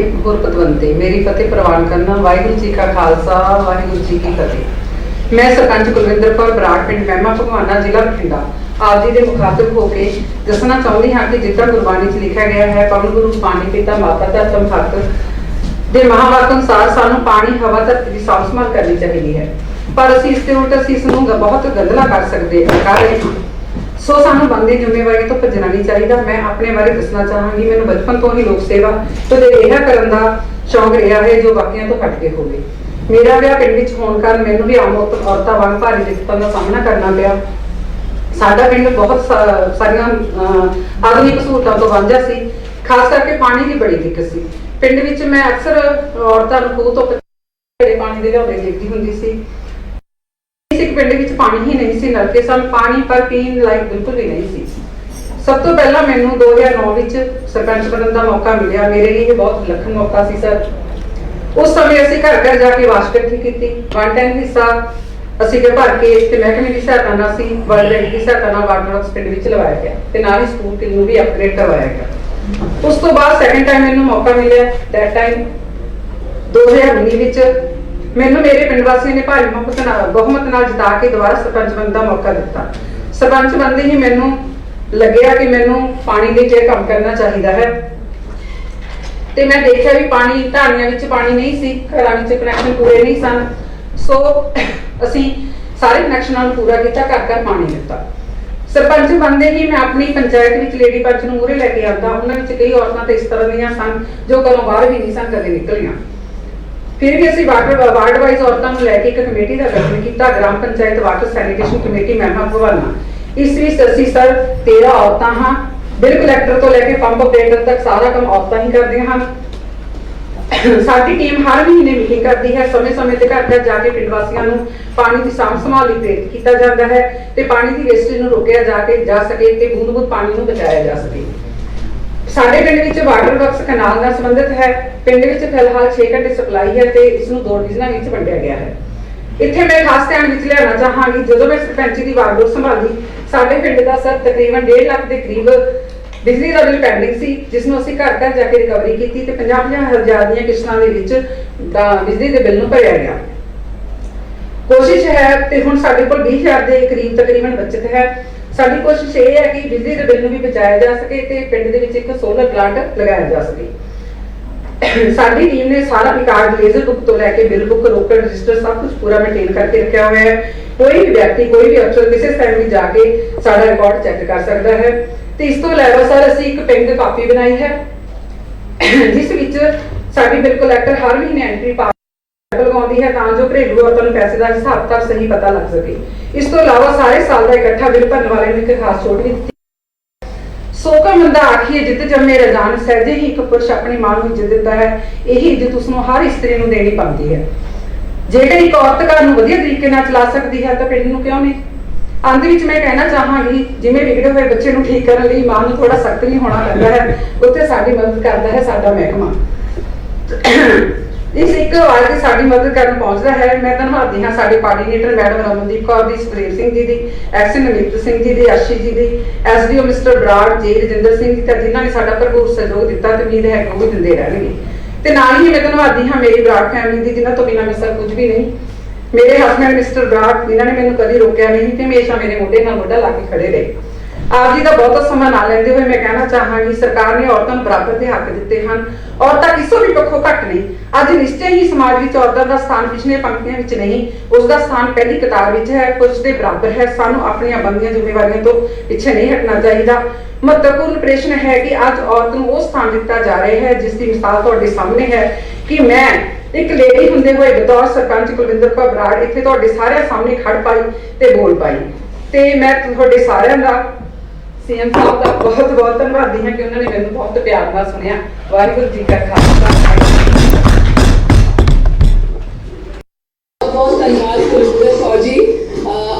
ਹੋਰ ਪਤਵੰਤੇ, ਮੇਰੀ ਫਤਿਹ ਪ੍ਰਵਾਨ ਕਰਨਾ। ਵਾਹਿਗੁਰੂ ਜੀ ਕਾ ਖਾਲਸਾ, ਵਾਹਿਗੁਰੂ ਜੀ ਕੀ ਫਤਿਹ। ਮੈਂ ਸਰਪੰਚ ਕੁਲਵਿੰਦਰ ਕੌਰ ਬਰਾੜ, ਪਿੰਡ ਮਹਿਮਾ ਭਗਵਾਨਾ, ਜ਼ਿਲ੍ਹਾ ਬਠਿੰਡਾ, ਆਪ ਜੀ ਦੇ ਮੁਖਾਤਬ ਹੋ ਕੇ ਦੱਸਣਾ ਚਾਹੁੰਦੀ ਹਾਂ ਕਿ ਜਿੱਦਾਂ ਗੁਰਬਾਣੀ 'ਚ ਲਿਖਿਆ ਗਿਆ ਹੈ, ਪਵਨ ਗੁਰੂ ਪਾਣੀ ਪਿਤਾ ਮਾਤਾ ਦਾ ਚਮਹੱਤ ਦੇ ਮਹਾਵਾਕ ਅਨੁਸਾਰ ਸਾਨੂੰ ਪਾਣੀ, ਹਵਾ, ਧਰਤੀ ਦੀ ਸਾਂਭ ਸੰਭਾਲ ਕਰਨੀ ਚਾਹੀਦੀ ਹੈ। ਪਰ ਅਸੀਂ ਇਸ ਦੇ ਉਲਟ ਅਸੀਂ ਇਸ ਨੂੰ ਬਹੁਤ ਗੰਦਲਾ ਕਰ ਰਹੇ ਹਾਂ। ਸੋ ਸਾਨੂੰ ਬਣਦੀ ਜ਼ਿੰਮੇਵਾਰੀ ਤੋਂ ਭੱਜਣਾ ਨਹੀਂ ਚਾਹੀਦਾ। ਮੈਂ ਆਪਣੇ ਬਾਰੇ ਦੱਸਣਾ ਚਾਹਾਂਗੀ। ਮੈਨੂੰ ਬਚਪਨ ਤੋਂ ਹੀ ਲੋਕ ਸੇਵਾ ਤੇ ਰਿਹਾ ਕਰਨ ਦਾ ਸ਼ੌਂਕ ਰਿਹਾ ਹੈ, ਜੋ ਬਾਕੀਆਂ ਤੋਂ ਹਟ ਕੇ ਹੋਵੇ। ਮੇਰਾ ਵਿਆਹ ਪਿੰਡ ਵਿੱਚ ਹੋਣ ਕਾਰਨ ਮੈਨੂੰ ਵੀ ਆਮ ਔਰਤਾਂ ਵਾਂਗ ਭਾਰੀ ਦਿੱਕਤਾਂ ਦਾ ਸਾਹਮਣਾ ਕਰਨਾ ਪਿਆ। ਸਾਡਾ ਪਿੰਡ ਬਹੁਤ ਸਾਰੀਆਂ ਆਧੁਨਿਕ ਸਹੂਲਤਾਂ ਤੋਂ ਵਾਂਝਾ ਸੀ, ਖਾਸ ਕਰਕੇ ਪਾਣੀ ਦੀ ਬੜੀ ਦਿੱਕਤ ਸੀ। ਪਿੰਡ ਵਿੱਚ ਮੈਂ ਅਕਸਰ ਔਰਤਾਂ ਨੂੰ ਖੂਹ ਤੋਂ ਪਾਣੀ ਦੇ ਲਿਆਉਂਦੇ ਦੇਖਦੀ ਹੁੰਦੀ ਸੀ। ਇੱਕ ਪਿੰਡ ਵਿੱਚ ਪਾਣੀ ਹੀ ਨਹੀਂ ਸੀ, ਨਲਕੇ ਸਨ, ਪਾਣੀ ਪਰ ਪੀਣ ਲਾਇਕ ਬਿਲਕੁਲ ਵੀ ਨਹੀਂ ਸੀ। ਸਭ ਤੋਂ ਪਹਿਲਾਂ ਮੈਨੂੰ 2009 ਵਿੱਚ ਸਰਪੰਚ ਬਣਨ ਦਾ ਮੌਕਾ ਮਿਲਿਆ। ਮੇਰੇ ਲਈ ਇਹ ਬਹੁਤ ਵਿਲੱਖਣ ਮੌਕਾ ਸੀ ਸਰ। ਉਸ ਸਮੇਂ ਅਸੀਂ ਘਰ ਘਰ ਜਾ ਕੇ ਵਾਸ਼ ਇਕੱਠੀ ਕੀਤੀ। ਵਨ ਟਾਈਮ ਹਿੱਸਾ ਅਸੀਂ ਭਰ ਕੇ ਤੇ ਮਹਿਕਮੇ ਦੀ ਸਹਾਇਤਾ ਨਾਲ ਸੀ ਵਰਲਡ ਬੈਂਕ ਦੀ ਸਹਾਇਤਾ ਨਾਲ ਵਾਟਰ ਵਰਕਸ ਪਿੰਡ ਵਿੱਚ ਲਵਾਇਆ ਗਿਆ ਤੇ ਨਾਲ ਹੀ ਸਕੂਲ ਨੂੰ ਵੀ ਅਪਗ੍ਰੇਡ ਕਰਵਾਇਆ ਗਿਆ। ਉਸ ਤੋਂ ਬਾਅਦ ਸੈਕੰਡ ਟਾਈਮ ਮੈਨੂੰ ਮੌਕਾ ਮਿਲਿਆ। ਦੈਟ ਟਾਈਮ 2019 ਵਿੱਚ ਮੈਨੂੰ ਮੇਰੇ ਪਿੰਡ ਵਾਸੀਆਂ ਨੇ ਭਾਰੀ ਬਹੁਮਤ ਨਾਲ ਜਿਤਾ ਕੇ ਦੁਬਾਰਾ ਸਰਪੰਚ ਬਣਨ ਦਾ ਮੌਕਾ ਦਿੱਤਾ। ਸਰਪੰਚ ਬਣਦੇ ਹੀ ਮੈਨੂੰ ਲੱਗਿਆ ਕਿ ਮੈਨੂੰ ਪਾਣੀ ਲਈ ਜੇ ਕੰਮ ਕਰਨਾ ਚਾਹੀਦਾ ਹੈ ਤੇ ਮੈਂ ਦੇਖਿਆ ਵੀ ਪਾਣੀ ਢਾਣੀਆਂ ਵਿੱਚ ਪਾਣੀ ਨਹੀਂ ਸੀ, ਘਰਾਂ ਵਿੱਚ ਕਨੈਕਸ਼ਨ ਪੂਰੇ ਨਹੀਂ ਸਨ। ਸੋ ਅਸੀਂ ਸਾਰੇ ਕਨੈਕਸ਼ਨਾਂ ਨੂੰ ਪੂਰਾ ਕੀਤਾ, ਘਰ ਘਰ ਪਾਣੀ ਦਿੱਤਾ। ਸਰਪੰਚ ਬਣਦੇ ਹੀ ਮੈਂ ਆਪਣੀ ਪੰਚਾਇਤ ਵਿੱਚ ਲੇਡੀ ਪੰਚ ਨੂੰ ਮੂਹਰੇ ਲੈ ਕੇ ਆਉਂਦਾ। ਉਹਨਾਂ ਵਿੱਚ ਕਈ ਔਰਤਾਂ ਤੇ ਇਸ ਤਰ੍ਹਾਂ ਦੀਆਂ ਸਨ ਜੋ ਘਰੋਂ ਬਾਹਰ ਵੀ ਨਹੀਂ ਸਨ ਕਦੇ ਨਿਕਲੀਆਂ। ਫਿਰ ਵੀ ਅਸੀਂ ਵਾਰਡ ਵਾਈਜ਼ ਔਰਤਾਂ ਨੂੰ ਲੈ ਕੇ ਇੱਕ ਕਮੇਟੀ ਦਾ ਗਠਨ ਕੀਤਾ, gram panchayat water sanitation committee ਮਹਿਮਾ ਭਗਵਾਨਾ। ਇਸ ਵਿੱਚ ਅਸੀਂ ਸਰ 13 ਔਰਤਾਂ ਹਾਂ। ਬਿਲ ਕਲੈਕਟਰ ਤੋਂ ਲੈ ਕੇ ਪੰਪ ਆਪਰੇਟਰ ਤੱਕ ਸਾਰਾ ਕੰਮ ਔਰਤਾਂ ਹੀ ਕਰਦੀਆਂ ਹਨ। ਸਾਡੀ ਟੀਮ ਹਰ ਮਹੀਨੇ ਮੀਟਿੰਗ ਕਰਦੀ ਹੈ। ਸਮੇਂ-ਸਮੇਂ ਤੇ ਘਰ ਘਰ ਜਾ ਕੇ ਪਿੰਡ ਵਾਸੀਆਂ ਨੂੰ ਪਾਣੀ ਦੀ ਸਾਂਭ ਸੰਭਾਲ ਲਈ ਪ੍ਰੇਰਿਤ ਕੀਤਾ ਜਾਂਦਾ ਹੈ ਤੇ ਪਾਣੀ ਦੀ ਵੇਸਟੇਜ ਨੂੰ ਰੋਕਿਆ ਜਾ ਸਕੇ ਤੇ ਬੂੰਦ-ਬੂੰਦ ਪਾਣੀ ਨੂੰ ਬਚਾਇਆ ਜਾ ਸਕੇ। ਸਾਡੇ ਪਿੰਡ ਵਿੱਚ ਵਾਟਰ ਵਰਕਸ ਕਨਾਲ ਨਾਲ ਸੰਬੰਧਿਤ ਹੈ। ਪਿੰਡ ਵਿੱਚ ਫਿਲਹਾਲ 6 ਘੰਟੇ ਸਪਲਾਈ ਹੈ ਤੇ ਇਸ ਨੂੰ 2 ਡਿਵੀਜ਼ਨਾਂ ਵਿੱਚ ਵੰਡਿਆ ਗਿਆ ਹੈ। ਇੱਥੇ ਮੈਂ ਖਾਸ ਧਿਆਨ ਵਿੱਚ ਲਿਆਉਣਾ ਚਾਹਾਂਗੀ, ਜਦੋਂ ਮੈਂ ਸਰਪੰਚੀ ਦੀ ਵਾਰਡੋਰ ਸੰਭਾਲੀ, ਸਾਡੇ ਪਿੰਡ ਦਾ ਸਰ ਤਕਰੀਬਨ 1.5 ਲੱਖ ਦੇ ਕਰੀਬ ਬਿਜਲੀ ਦਾ ਬਿੱਲ ਪੈਂਡਿੰਗ ਸੀ, ਜਿਸ ਨੂੰ ਅਸੀਂ ਘਰ ਘਰ ਜਾ ਕੇ ਰਿਕਵਰੀ ਕੀਤੀ ਤੇ 50-50 ਹਜ਼ਾਰ ਦੀਆਂ ਕਿਸ਼ਤਾਂ ਦੇ ਵਿੱਚ ਬਿਜਲੀ ਦੇ ਬਿੱਲ ਨੂੰ ਭਰਿਆ ਗਿਆ। ਕੋਸ਼ਿਸ਼ ਹੈ ਤੇ ਹੁਣ ਸਾਡੇ ਕੋਲ 20,000 ਦੇ ਕਰੀਬ ਤਕਰੀਬਨ ਬਚਤ ਹੈ। ਸਾਡੀ ਕੋਸ਼ਿਸ਼ ਇਹ ਹੈ ਕਿ ਬਿਜਲੀ ਦੇ ਬਿੱਲ ਨੂੰ ਵੀ ਬਚਾਇਆ ਜਾ ਸਕੇ ਤੇ ਪਿੰਡ ਦੇ ਵਿੱਚ ਇੱਕ ਸੋਲਰ ਪਲਾਂਟ ਲਗਾਇਆ ਜਾ ਸਕੇ। ਸਾਡੀ ਟੀਮ ਨੇ ਸਾਰਾ ਰਿਕਾਰਡ ਲੇਜ਼ਰ ਬੁੱਕ ਤੋਂ ਲੈ ਕੇ ਬਿੱਲ ਬੁੱਕ, ਰੋਕੜ ਰਜਿਸਟਰ ਸਭ ਕੁਝ ਪੂਰਾ ਮੇਨਟੇਨ ਕਰਕੇ ਰੱਖਿਆ ਹੋਇਆ ਹੈ। ਕੋਈ ਵੀ ਵਿਅਕਤੀ, ਕੋਈ ਵੀ ਅਫਸਰ ਕਿਸੇ ਟਾਈਮ ਵੀ ਜਾ ਕੇ ਸਾਡਾ ਰਿਕਾਰਡ ਚੈੱਕ ਕਰ ਸਕਦਾ ਹੈ। ਤੇ ਇਸ ਤੋਂ ਇਲਾਵਾ ਸਰ ਅਸੀਂ ਇੱਕ ਪਿੰਗ ਕਾਪੀ ਬਣਾਈ ਹੈ, ਜਿਸ ਵਿੱਚ ਸਾਡੀ ਬਿਲ ਕਲੈਕਟਰ ਹਰ ਮਹੀਨੇ ਐਂਟਰੀ ਪਾ ਲਗਾਉਂਦੀ ਹੈ ਤਾਂ ਜੋ ਘਰੇਲੂ ਔਰਤਾਂ ਨੂੰ ਪੈਸੇ ਦਾ ਹਿਸਾਬ ਤਾਂ ਸਹੀ ਪਤਾ ਲੱਗ ਸਕੇ। ਇਸ ਤੋਂ ਇਲਾਵਾ ਸਾਰੇ ਸਾਲ ਦਾ ਇਕੱਠਾ ਬਿੱਲ ਭਰਨ ਵਾਲੇ ਨੂੰ ਇੱਕ ਖਾਸ ਛੋਟ ਵੀ ਦਿੱਤੀ। ਸੋ ਕਾ ਮੰਦਾ ਆਖੀਏ ਜਿੱਤ ਜੰਮੇ ਰਜਾਨ, ਸਹਿਜੇ ਹੀ ਇੱਕ ਪੁਰਸ਼ ਆਪਣੀ ਮਾਂ ਨੂੰ ਇੱਜ਼ਤ ਦਿੰਦਾ ਹੈ। ਇਹੀ ਇੱਜ਼ਤ ਉਸਨੂੰ ਹਰ ਇਸਤਰੀ ਨੂੰ ਦੇਣੀ ਪੈਂਦੀ ਹੈ। ਜੇਕਰ ਇੱਕ ਔਰਤ ਘਰ ਨੂੰ ਵਧੀਆ ਤਰੀਕੇ ਨਾਲ ਚਲਾ ਸਕਦੀ ਹੈ ਤਾਂ ਪਿੰਡ ਨੂੰ ਕਿਉਂ ਨਹੀਂ। ਅੰਤ ਵਿੱਚ ਮੈਂ ਕਹਿਣਾ ਚਾਹਾਂਗੀ, ਜਿਵੇਂ ਵਿਗੜੇ ਹੋਏ ਬੱਚੇ ਨੂੰ ਠੀਕ ਕਰਨ ਲਈ ਮਾਂ ਨੂੰ ਥੋੜਾ ਸਖਤ ਵੀ ਹੋਣਾ ਪੈਂਦਾ ਹੈ, ਉੱਥੇ ਸਾਡੀ ਮਦਦ ਕਰਦਾ ਹੈ ਸਾਡਾ ਮਹਿਕਮਾ। ਇਸ ਇੱਕ ਵਾਰ ਦੀ ਸਾਡੀ ਮਦਦ ਕਰਨ ਪਹੁੰਚਦਾ ਹੈ। ਮੈਂ ਧੰਨਵਾਦੀ ਹਾਂ ਸਾਡੇ ਕੋਆਰਡੀਨੇਟਰ ਮੈਡਮ ਰਮਨਦੀਪ ਕੌਰ ਦੀ, ਸੁਖਦੇਵ ਸਿੰਘ ਜੀ ਦੀ, ਐਕਸ਼ਨ ਨਮਿਤ ਸਿੰਘ ਜੀ ਦੀ, ਅਰਸ਼ੀ ਜੀ ਦੀ, SDO ਮਿਸਟਰ ਬਰਾੜ ਜੀ, ਰਜਿੰਦਰ ਸਿੰਘ ਜੀ, ਤਾਂ ਜਿਨ੍ਹਾਂ ਨੇ ਸਾਡਾ ਭਰਪੂਰ ਸਹਿਯੋਗ ਦਿੱਤਾ ਤੇ ਉਮੀਦ ਹੈ ਕਿ ਉਹ ਵੀ ਦਿੰਦੇ ਰਹਿਣਗੇ। ਤੇ ਨਾਲ ਹੀ ਮੈਂ ਧੰਨਵਾਦੀ ਹਾਂ ਮੇਰੀ ਬਰਾੜ ਫੈਮਿਲੀ ਦੀ, ਜਿਨ੍ਹਾਂ ਤੋਂ ਬਿਨਾਂ ਮੈਂ ਸਰ ਕੁਝ ਵੀ ਨਹੀਂ। ਮੇਰੇ ਹਸਬੈਂਡ ਮਿਸਟਰ ਬਰਾੜ, ਜਿਨ੍ਹਾਂ ਨੇ ਮੈਨੂੰ ਕਦੀ ਰੋਕਿਆ ਨਹੀਂ ਤੇ ਹਮੇਸ਼ਾ ਮੇਰੇ ਮੋਢੇ ਨਾਲ ਮੋਢਾ ਲਾ ਕੇ ਖੜੇ ਰਹੇ। ਆਪ ਜੀ ਦਾ ਬਹੁਤ ਸਮਾਂ ਨਾ ਲੈਂਦੇ ਹੋਏ ਮੈਂ ਕਹਿਣਾ ਚਾਹਾਂਗੀ, ਸਰਕਾਰ ਨੇ ਔਰਤਾਂ ਨੂੰ ਬਰਾਬਰ ਦੇ ਹੱਕ ਦਿੱਤੇ ਹਨ। ਔਰਤਾਂ ਕਿਸੇ ਵੀ ਪੱਖੋਂ ਘੱਟ ਨਹੀਂ। ਅੱਜ ਨਿਸ਼ਚੈ ਹੀ ਸਮਾਜ ਵਿੱਚ ਔਰਤਾਂ ਦਾ ਸਥਾਨ ਪਿਛਲੇ ਪੰਕਤੀਆਂ ਵਿੱਚ ਨਹੀਂ, ਉਸ ਦਾ ਸਥਾਨ ਪਹਿਲੀ ਕਤਾਰ ਵਿੱਚ ਹੈ, ਪੁਰਸ਼ ਦੇ ਬਰਾਬਰ ਹੈ। ਸਾਨੂੰ ਆਪਣੀਆਂ ਬਣਦੀਆਂ ਜ਼ਿੰਮੇਵਾਰੀਆਂ ਤੋਂ ਪਿੱਛੇ ਨਹੀਂ ਹਟਣਾ ਚਾਹੀਦਾ। ਮਹੱਤਵਪੂਰਨ ਪ੍ਰਸ਼ਨ ਹੈ ਕਿ ਅੱਜ ਔਰਤ ਨੂੰ ਉਹ ਸਥਾਨ ਦਿੱਤਾ ਜਾ ਰਿਹਾ ਹੈ ਜਿਸ ਦੀ ਮਿਸਾਲ ਤੁਹਾਡੇ ਸਾਹਮਣੇ ਹੈ ਕਿ ਮੈਂ ਇੱਕ ਲੇਡੀ ਹੁੰਦੇ ਹੋਏ ਬਤੌਰ ਸਰਪੰਚ ਕੁਲਵਿੰਦਰ ਕੌਰ ਬਰਾੜ ਇੱਥੇ ਤੁਹਾਡੇ ਸਾਰਿਆਂ ਸਾਹਮਣੇ ਖੜ ਪਾਈ ਤੇ ਬੋਲ ਪਾਈ। ਤੇ ਮੈਂ ਤੁਹਾਡੇ ਸਾਰਿਆਂ ਦਾ सीएम साहब का बहुत बहुत धन्यवादी है कि उन्होंने मैंने बहुत प्यार ਨਾਲ सुनिया। वाहिगुरू जी का खालसा। बहुत धन्यवाद कुलविंदर कौर जी।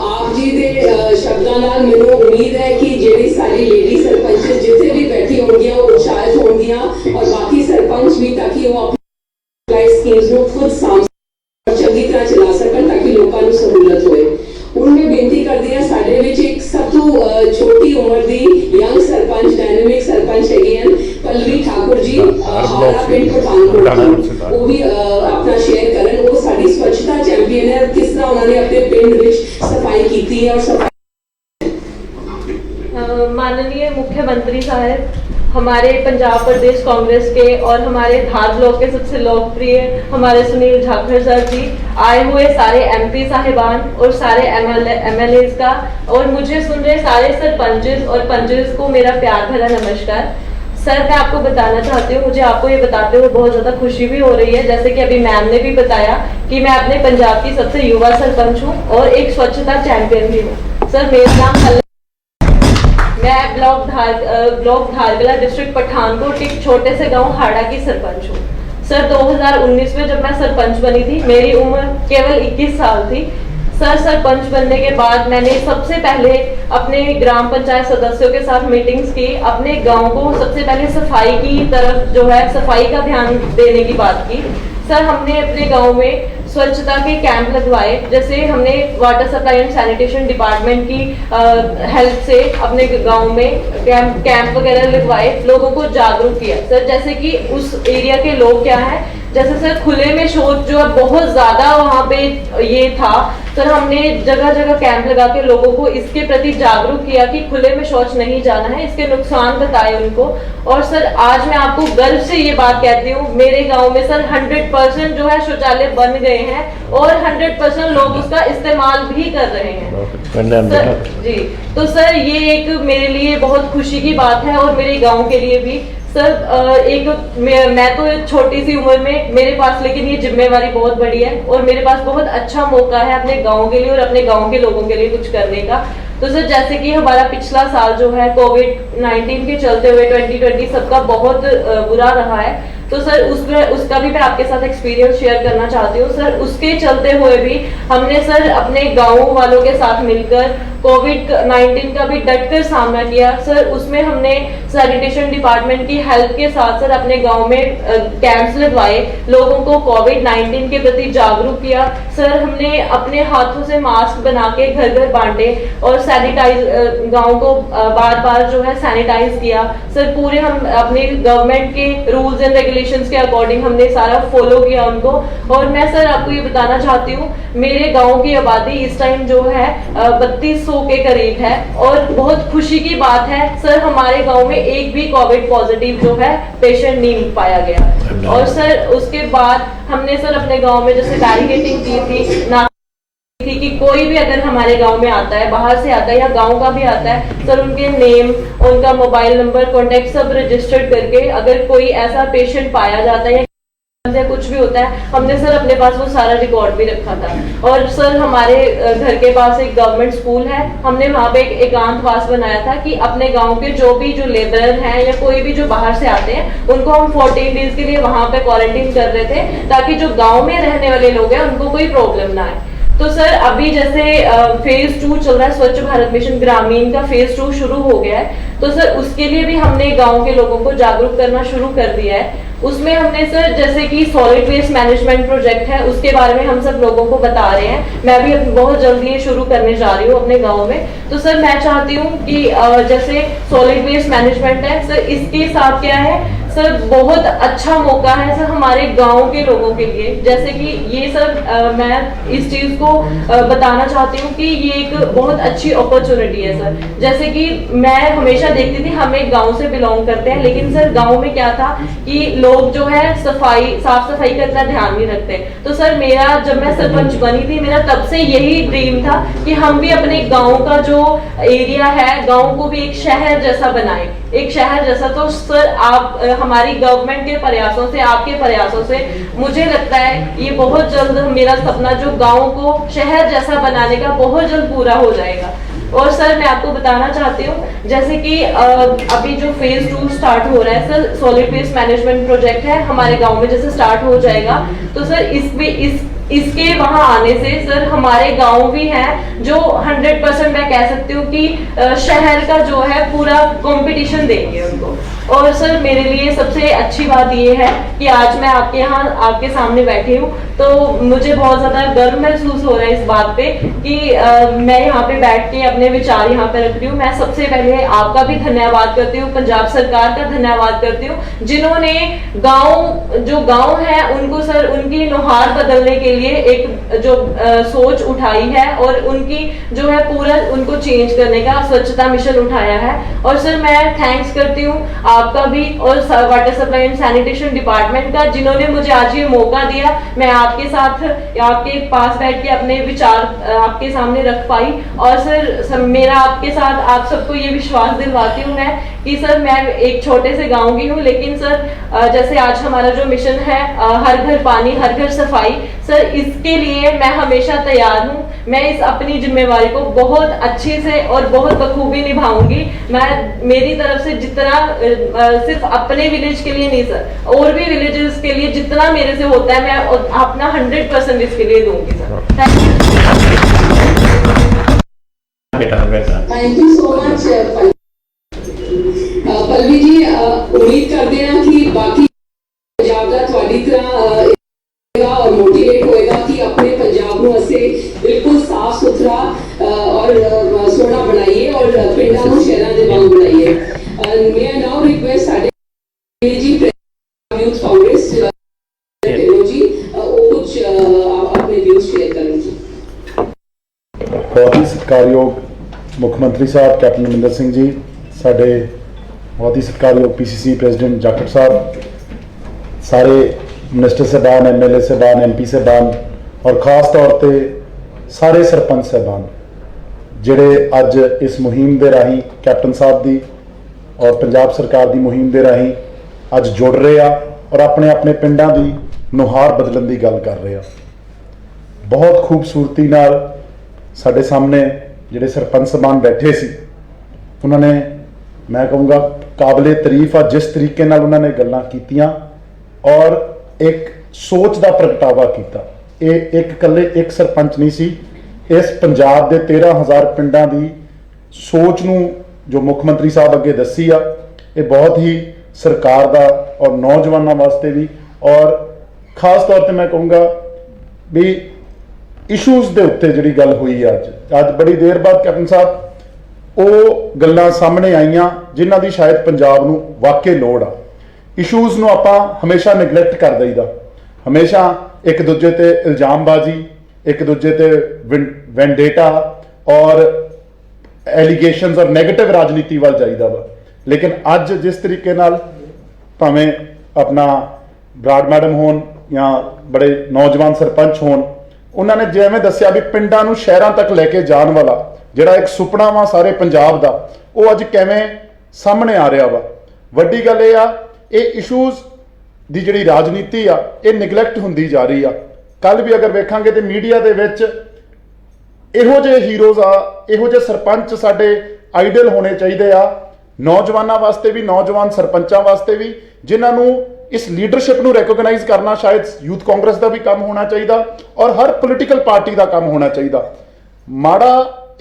आप जी ਦੇ ਸ਼ਬਦਾਂ ਨਾਲ ਮੈਨੂੰ ਉਮੀਦ ਹੈ ਕਿ ਜਿਹੜੀ ਸਾਰੀ ਲੇਡੀ ਸਰਪੰਚ ਜਿੱਥੇ ਵੀ ਬੈਠੀ ਹੋਣਗੀਆਂ ਉਹ ਉਤਸ਼ਾਹਿਤ ਹੋਣਗੀਆਂ ਔਰ ਬਾਕੀ ਸਰਪੰਚ ਵੀ ਤਾਂ ਕਿ ਉਹ ਆਪਣੀ ਸਕੀਮਸ ਨੂੰ ਖੁਦ ਸਾਂਭ ਚੰਗੀ ਤਰ੍ਹਾਂ ਚਲਾ ਸਕਣ ਤਾਂ ਕਿ ਲੋਕਾਂ ਨੂੰ ਸਹੂਲਤ ਹੋਏ। ਹੁਣ ਮੈਂ ਬੇਨਤੀ ਕਰਦੀ ਹਾਂ ਸਾਡੇ ਵਿੱਚ ਇੱਕ ਸਭ ਤੋਂ ਛੋਟੀ ਉਮਰ ਦੀ ਯੰਗ ਸਰਪੰਚ ਡਾਇਨਾਮਿਕ ਸਰਪੰਚ ਹੈਗੇ ਹਨ ਪਲਵੀ ਠਾकुर जी ਹਾਰਾ ਪਿੰਡ ਪਠਾਨਕੋਟ ਉਹ ਵੀ ਆਪਣਾ ਸ਼ੇਅਰ ਕਰਨ। ਉਹ ਸਾਡੀ ਸਵੱਛਤਾ ਚੈਂਪੀਅਨ ਹੈ ਕਿਸ ਤਰ੍ਹਾਂ ਉਹਨਾਂ ਨੇ ਆਪਣੇ ਪਿੰਡ ਵਿੱਚ सफाई की थी और सफाई। माननीय मुख्यमंत्री साहब, हमारे पंजाब प्रदेश कांग्रेस के और हमारे धार ब्लॉक के सबसे लोकप्रिय हमारे सुनील जाखड़ सर जी, आए हुए सारे एमपी साहिबान और सारे एमएलए का और मुझे सुन रहे सारे सरपंचेस और पंचेस को मेरा प्यार भरा नमस्कार। सर मैं आपको बताना चाहती हूँ, मुझे आपको ये बताते हुए बहुत ज़्यादा खुशी भी हो रही है जैसे कि अभी मैम ने भी बताया कि मैं अपने पंजाब की सबसे युवा सरपंच हूँ और एक स्वच्छता चैंपियन भी हूँ। सर मेरा नाम मैं ब्लॉक धारगला डिस्ट्रिक्ट पठानकोट एक छोटे से गांव हाड़ा की सरपंच हूँ। सर 2019 में जब मैं सरपंच बनी थी मेरी उम्र केवल 21 साल थी। सर सरपंच बनने के बाद मैंने सबसे पहले अपने ग्राम पंचायत सदस्यों के साथ मीटिंग्स की, अपने गांव को सबसे पहले सफाई की तरफ जो है सफाई का ध्यान देने की बात की। सर हमने अपने गांव में स्वच्छता के कैंप लगवाए, जैसे हमने water supply and sanitation department की हेल्प से अपने गांव में कैंप वगैरह लगवाए, लोगों को जागरूक किया। सर जैसे कि उस एरिया के लोग क्या है, जैसे सर खुले में शौच जो है बहुत ज्यादा वहाँ पे ये था, सर हमने जगह जगह कैंप लगा के लोगों को इसके प्रति जागरूक किया कि खुले में शौच नहीं जाना है, इसके नुकसान बताए उनको। और सर आज मैं आपको गर्व से ये बात कहती हूँ, मेरे गांव में सर 100% जो है शौचालय बन गए हैं और 100% लोग उसका इस्तेमाल भी कर रहे हैं। सर जी तो सर ये एक मेरे लिए बहुत खुशी की बात है और मेरे गाँव के लिए भी। सर एक मैं तो छोटी सी उम्र में मेरे पास लेकिन ये जिम्मेवारी बहुत बड़ी है और मेरे पास बहुत अच्छा मौका है अपने गांव के लिए और अपने गांव के लोगों के लिए कुछ करने का। तो सर जैसे कि हमारा पिछला साल जो है कोविड-19 के चलते हुए 2020 सबका बहुत बुरा रहा है, तो सर उसका भी मैं आपके साथ एक्सपीरियंस शेयर करना चाहती हूँ। सर उसके चलते हुए भी हमने सर अपने गाँव वालों के साथ मिलकर कोविड-19 का भी डटकर सामना किया। सर उसमें हमने सैनिटेशन डिपार्टमेंट की हेल्प के साथ सर अपने गांव में कैंप्स लगवाए, लोगों को कोविड-19 के प्रति जागरूक किया। सर हमने अपने हाथों से मास्क बना के घर घर बांटे और सैनिटाइज गांव को बार बार जो है सैनिटाइज किया। सर पूरे हम अपने गवर्नमेंट के रूल्स एंड रेगुलेशंस के अकॉर्डिंग हमने सारा फॉलो किया उनको। और मैं सर आपको ये बताना चाहती हूँ, मेरे गाँव की आबादी इस टाइम जो है 3200 के करीब है और बहुत खुशी की बात है सर हमारे गांव में एक भी कोविड पॉजिटिव जो है पेशेंट नहीं पाया गया। और सर उसके बाद हमने सर अपने गांव में जैसे बैरिकेडिंग की थी ना थी कि कोई भी अगर हमारे गांव में आता है, बाहर से आता है या गांव का भी आता है, सर उनके नेम, उनका मोबाइल नंबर, कॉन्टेक्ट सब रजिस्टर्ड करके अगर कोई ऐसा पेशेंट पाया जाता है या कुछ भी होता है, हमने सर अपने पास वो सारा रिकॉर्ड भी रखा था। और सर हमारे घर के पास एक गवर्नमेंट स्कूल है, हमने वहाँ पे एक एकांतवास बनाया था कि अपने गांव के जो लेबरर हैं या कोई भी जो बाहर से आते हैं उनको हम 14 डेज के लिए वहाँ पे क्वारंटीन कर रहे थे ताकि जो गाँव में रहने वाले लोग हैं उनको कोई प्रॉब्लम ना आए। तो सर अभी जैसे फेज 2 चल रहा है, स्वच्छ भारत मिशन ग्रामीण का फेज 2 शुरू हो गया है, तो सर उसके लिए भी हमने गांव के लोगों को जागरूक करना शुरू कर दिया है। उसमें हमने सर जैसे कि सॉलिड वेस्ट मैनेजमेंट प्रोजेक्ट है उसके बारे में हम सब लोगों को बता रहे हैं, मैं भी बहुत जल्दी ये शुरू करने जा रही हूँ अपने गाँव में। तो सर मैं चाहती हूँ कि जैसे सॉलिड वेस्ट मैनेजमेंट है सर, इसके साथ क्या है सर बहुत अच्छा मौका है सर हमारे गांव के लोगों के लिए। जैसे कि ये सर मैं इस चीज को बताना चाहती हूँ कि ये एक बहुत अच्छी अपॉर्चुनिटी है सर। जैसे कि मैं हमेशा देखती थी, हम एक गांव से बिलोंग करते हैं, लेकिन सर गांव में क्या था कि लोग जो है साफ सफाई का इतना ध्यान नहीं रखते। तो सर मेरा जब मैं सरपंच बनी थी, मेरा तब से यही ड्रीम था कि हम भी अपने गाँव का जो एरिया है, गाँव को भी एक शहर जैसा बनाए, एक शहर जैसा। तो सर आप हमारी गवर्नमेंट के प्रयासों से, आपके प्रयासों से मुझे लगता है ये बहुत जल्द मेरा सपना जो गांव को शहर जैसा बनाने का बहुत जल्द पूरा हो जाएगा। और सर मैं आपको बताना चाहती हूँ जैसे कि अभी जो फेज 2 स्टार्ट हो रहा है sir, solid waste management project है हमारे गांव में, जैसे स्टार्ट हो जाएगा तो सर इसके वहां आने से सर हमारे गांव भी हैं जो 100% मैं कह सकती हूँ कि शहर का जो है पूरा कंपटीशन देंगे उनको। और सर मेरे लिए सबसे अच्छी बात ये है कि आज मैं आपके यहाँ आपके सामने बैठी हूँ, तो मुझे बहुत ज्यादा गर्व महसूस हो रहा है इस बात पे कि मैं यहाँ पे बैठ के अपने विचार यहाँ पे रख रही हूँ। मैं सबसे पहले आपका भी धन्यवाद करती हूँ, पंजाब सरकार का धन्यवाद करती हूँ, जिन्होंने गाँव है उनको सर उनकी नुहार बदलने के लिए एक जो सोच उठाई है और उनकी जो है पूरा उनको चेंज करने का स्वच्छता मिशन उठाया है। और सर मैं थैंक्स करती हूँ आपका भी और water supply and sanitation department का, जिन्होंने मुझे आज ये मौका दिया मैं आपके साथ आपके पास बैठ के अपने विचार आपके सामने रख पाई। और सर मेरा आपके साथ आप सबको ये विश्वास दिलवाती हूँ मैं कि सर मैं एक छोटे से गाँव की हूँ, लेकिन सर जैसे आज हमारा जो मिशन है हर घर पानी हर घर सफाई, सर इसके लिए मैं हमेशा तैयार हूँ। मैं इस अपनी जिम्मेवारी को बहुत अच्छे से और बहुत बखूबी निभाऊंगी। मैं मेरी तरफ से जितना सिर्फ अपने विलेज के लिए नहीं सर, और भी विलेजेस के लिए जितना मेरे से होता है मैं अपना 100% इसके लिए दूंगी सर। Thank you so much Pallavi ji. उम्मीद करते हैं कि बाकी पंजाब का थोड़ी तरह और मोटिवेट होएगा कि अपने पंजाब ਨੂੰ ਅਸੀਂ ਬਿਲਕੁਲ ਸਾਫ਼ ਸੁਥਰਾ ਔਰ ਸੋਹਣਾ ਬਣਾਈਏ ਔਰ ਪਿੰਡਾਂ ਨੂੰ ਸ਼ਹਿਰਾਂ ਦੇ ਵਾਂਗ ਬਣਾਈਏ। ਮੈਂ ਨਾਓ ਰਿਕੁਐਸਟ ਸਾਡੇ ਜੀ ਯੂਥ ਕਾਂਗਰਸ ਜੀ ਉਹ ਕੁਝ ਆਪਣੇ ਵਿਊਜ਼ ਸ਼ੇਅਰ ਕਰਨ ਜੀ। बहुत ही सत्कारयोग मुख मंत्री साहब कैप्टन अमरिंदर सिंह जी, साढ़े बहुत ही सत्कारयोग PCC प्रेजिडेंट जाखड़ साहब, सारे मिनिस्टर साहबान MLA साहबान MP साहबान और खास तौर पर सारे सरपंच साहबान जिहड़े अज इस मुहिम के राही कैप्टन साहब की और पंजाब सरकार की मुहिम के राही अज जुड़ रहे आ और अपने अपने पिंडां की नुहार बदलण की गल कर रहे आ। बहुत खूबसूरती नाल साडे सामने जिहड़े सरपंच साहबान बैठे सी, उन्होंने मैं कहूँगा काबिले तारीफ आ जिस तरीके नाल उन्होंने गल्लां कीतियां और एक सोच का प्रगटावा किया। एक कल्ले एक सरपंच नहीं सी, इस पंजाब के 13,000 पिंडां की सोच नूं जो मुख्यमंत्री साहब अगे दसी आ, ये बहुत ही सरकार का और नौजवानों वास्ते भी और खास तौर पर मैं कहूँगा भी इशूज़ के उत्ते जिहड़ी गल हुई अज बड़ी देर बाद कैप्टन साहब वो गल्लां सामने आईयां जिन्हां दी शायद पंजाब नूं वाकई लोड़ आ। इशूज़ नूं आपां हमेशा निगलैक्ट कर दईदा, हमेशा एक दूजे ते इल्जामबाजी, एक दूजे ते वेंडेटा और एलीगेशंस और नैगेटिव राजनीति वाल जाईदा वा। लेकिन अज जिस तरीके नाल भावें अपना ब्राड मैडम होन या बड़े नौजवान सरपंच होन, उन्होंने जिवें दस्सिया भी पिंडां नूं शहरां तक लैके जाण वाला जिहड़ा एक सुपना वा सारे पंजाब दा, वो अज किवें सामने आ रहा वा। वड्डी गल ये आ, ये इशूज़ दी जिहड़ी राजनीति आ ये निगलैक्ट हुंदी जा रही आ। कल भी अगर वेखांगे तो मीडिया दे विच इहो जे हीरोज़ आ, इहो जे सरपंच साडे आइडल होने चाहिए आ, नौजवानों वास्ते भी नौजवान सरपंचां वास्ते भी, जिन्हां नूं इस लीडरशिप नूं रैकोगनाइज करना शायद यूथ कांग्रेस का भी काम होना चाहिए और हर पोलिटिकल पार्टी का काम होना चाहिए। माड़ा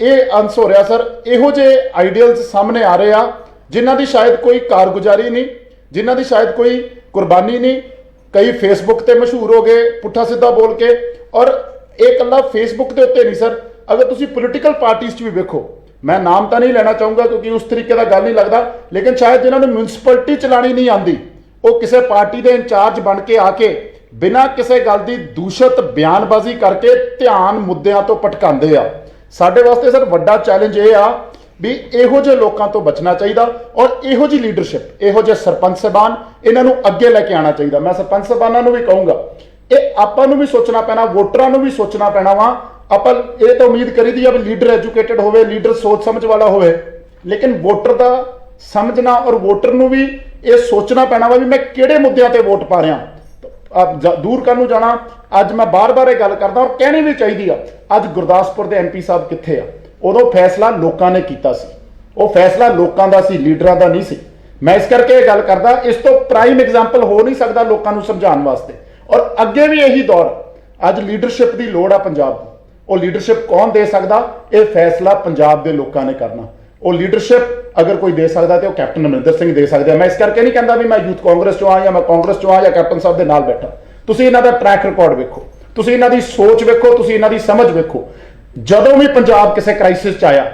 ये अंश हो रहा सर, इहो जे आइडियल्स सामने आ रहे आ जिन्हां दी शायद कोई कारगुजारी नहीं, जिन्हां दी शायद कोई कुर्बानी नहीं। कई फेसबुक ते मशहूर हो गए पुट्ठा सीधा बोल के, और एक कल्ला फेसबुक के उत्ते नहीं सर, अगर तुसी पोलिटिकल पार्टीज भी वेखो, मैं नाम तो नहीं लेना चाहूँगा क्योंकि उस तरीके का गल नहीं लगता, लेकिन शायद जिन्होंने म्यूनसिपलिटी चलानी नहीं आती वो किसी पार्टी के इंचार्ज बन के आके बिना किसी गल की दूषित बयानबाजी करके ध्यान मुद्दों तो भटकाते आ। साडे वास्ते सर वड्डा चैलेंज ये आ भी इहो जे लोगों तो बचना चाहिए और इहो जी लीडरशिप, इहो जे सरपंच साहबान इन्हों अगे लैके आना चाहिए। मैं सरपंच साहबानों भी कहूँगा ये आपां नूं भी सोचना पैना, वोटरां नूं भी सोचना पैना वा। आपां ये तो उम्मीद करी दी भी लीडर एजुकेटेड होवे, लीडर सोच समझ वाला होवे, लेकिन वोटर का समझना और वोटर नूं भी ये सोचना पैना वा भी मैं किहड़े मुद्दों ते वोट पा रहा। आप दूर करनूं जाना, अज मैं बार बार ये गल करदा और कहनी भी चाहिए आ, अज गुरदासपुर के MP साहब कित्थे आ, ਉਦੋਂ ਫੈਸਲਾ ਲੋਕਾਂ ਨੇ ਕੀਤਾ ਸੀ, ਉਹ ਫੈਸਲਾ ਲੋਕਾਂ ਦਾ ਸੀ, ਲੀਡਰਾਂ ਦਾ ਨਹੀਂ ਸੀ। ਮੈਂ ਇਸ ਕਰਕੇ ਇਹ ਗੱਲ ਕਰਦਾ, ਇਸ ਤੋਂ ਪ੍ਰਾਈਮ ਐਗਜ਼ਾਮਪਲ ਹੋ ਨਹੀਂ ਸਕਦਾ ਲੋਕਾਂ ਨੂੰ ਸਮਝਾਉਣ ਵਾਸਤੇ। ਔਰ ਅੱਗੇ ਵੀ ਇਹੀ ਦੌਰ, ਅੱਜ ਲੀਡਰਸ਼ਿਪ ਦੀ ਲੋੜ ਆ ਪੰਜਾਬ ਨੂੰ। ਉਹ ਲੀਡਰਸ਼ਿਪ ਕੌਣ ਦੇ ਸਕਦਾ? ਇਹ ਫੈਸਲਾ ਪੰਜਾਬ ਦੇ ਲੋਕਾਂ ਨੇ ਕਰਨਾ। ਉਹ ਲੀਡਰਸ਼ਿਪ ਅਗਰ ਕੋਈ ਦੇ ਸਕਦਾ ਤੇ ਉਹ ਕੈਪਟਨ ਅਮਰਿੰਦਰ ਸਿੰਘ ਦੇ ਸਕਦੇ ਆ। ਮੈਂ ਇਸ ਕਰਕੇ ਨਹੀਂ ਕਹਿੰਦਾ ਵੀ ਮੈਂ ਯੂਥ ਕਾਂਗਰਸ ਚੋਂ ਆ ਜਾਂ ਮੈਂ ਕਾਂਗਰਸ ਚੋਂ ਆ ਜਾਂ ਕੈਪਟਨ ਸਾਹਿਬ ਦੇ ਨਾਲ ਬੈਠਾ। ਤੁਸੀਂ ਇਹਨਾਂ ਦਾ ਟਰੈਕ ਰਿਕਾਰਡ ਵੇਖੋ, ਤੁਸੀਂ ਇਹਨਾਂ ਦੀ ਸੋਚ ਵੇਖੋ, ਤੁਸੀਂ ਇਹਨਾਂ ਦੀ ਸਮਝ ਵੇਖੋ। ਜਦੋਂ ਵੀ ਪੰਜਾਬ ਕਿਸੇ ਕ੍ਰਾਈਸਿਸ 'ਚ ਆਇਆ,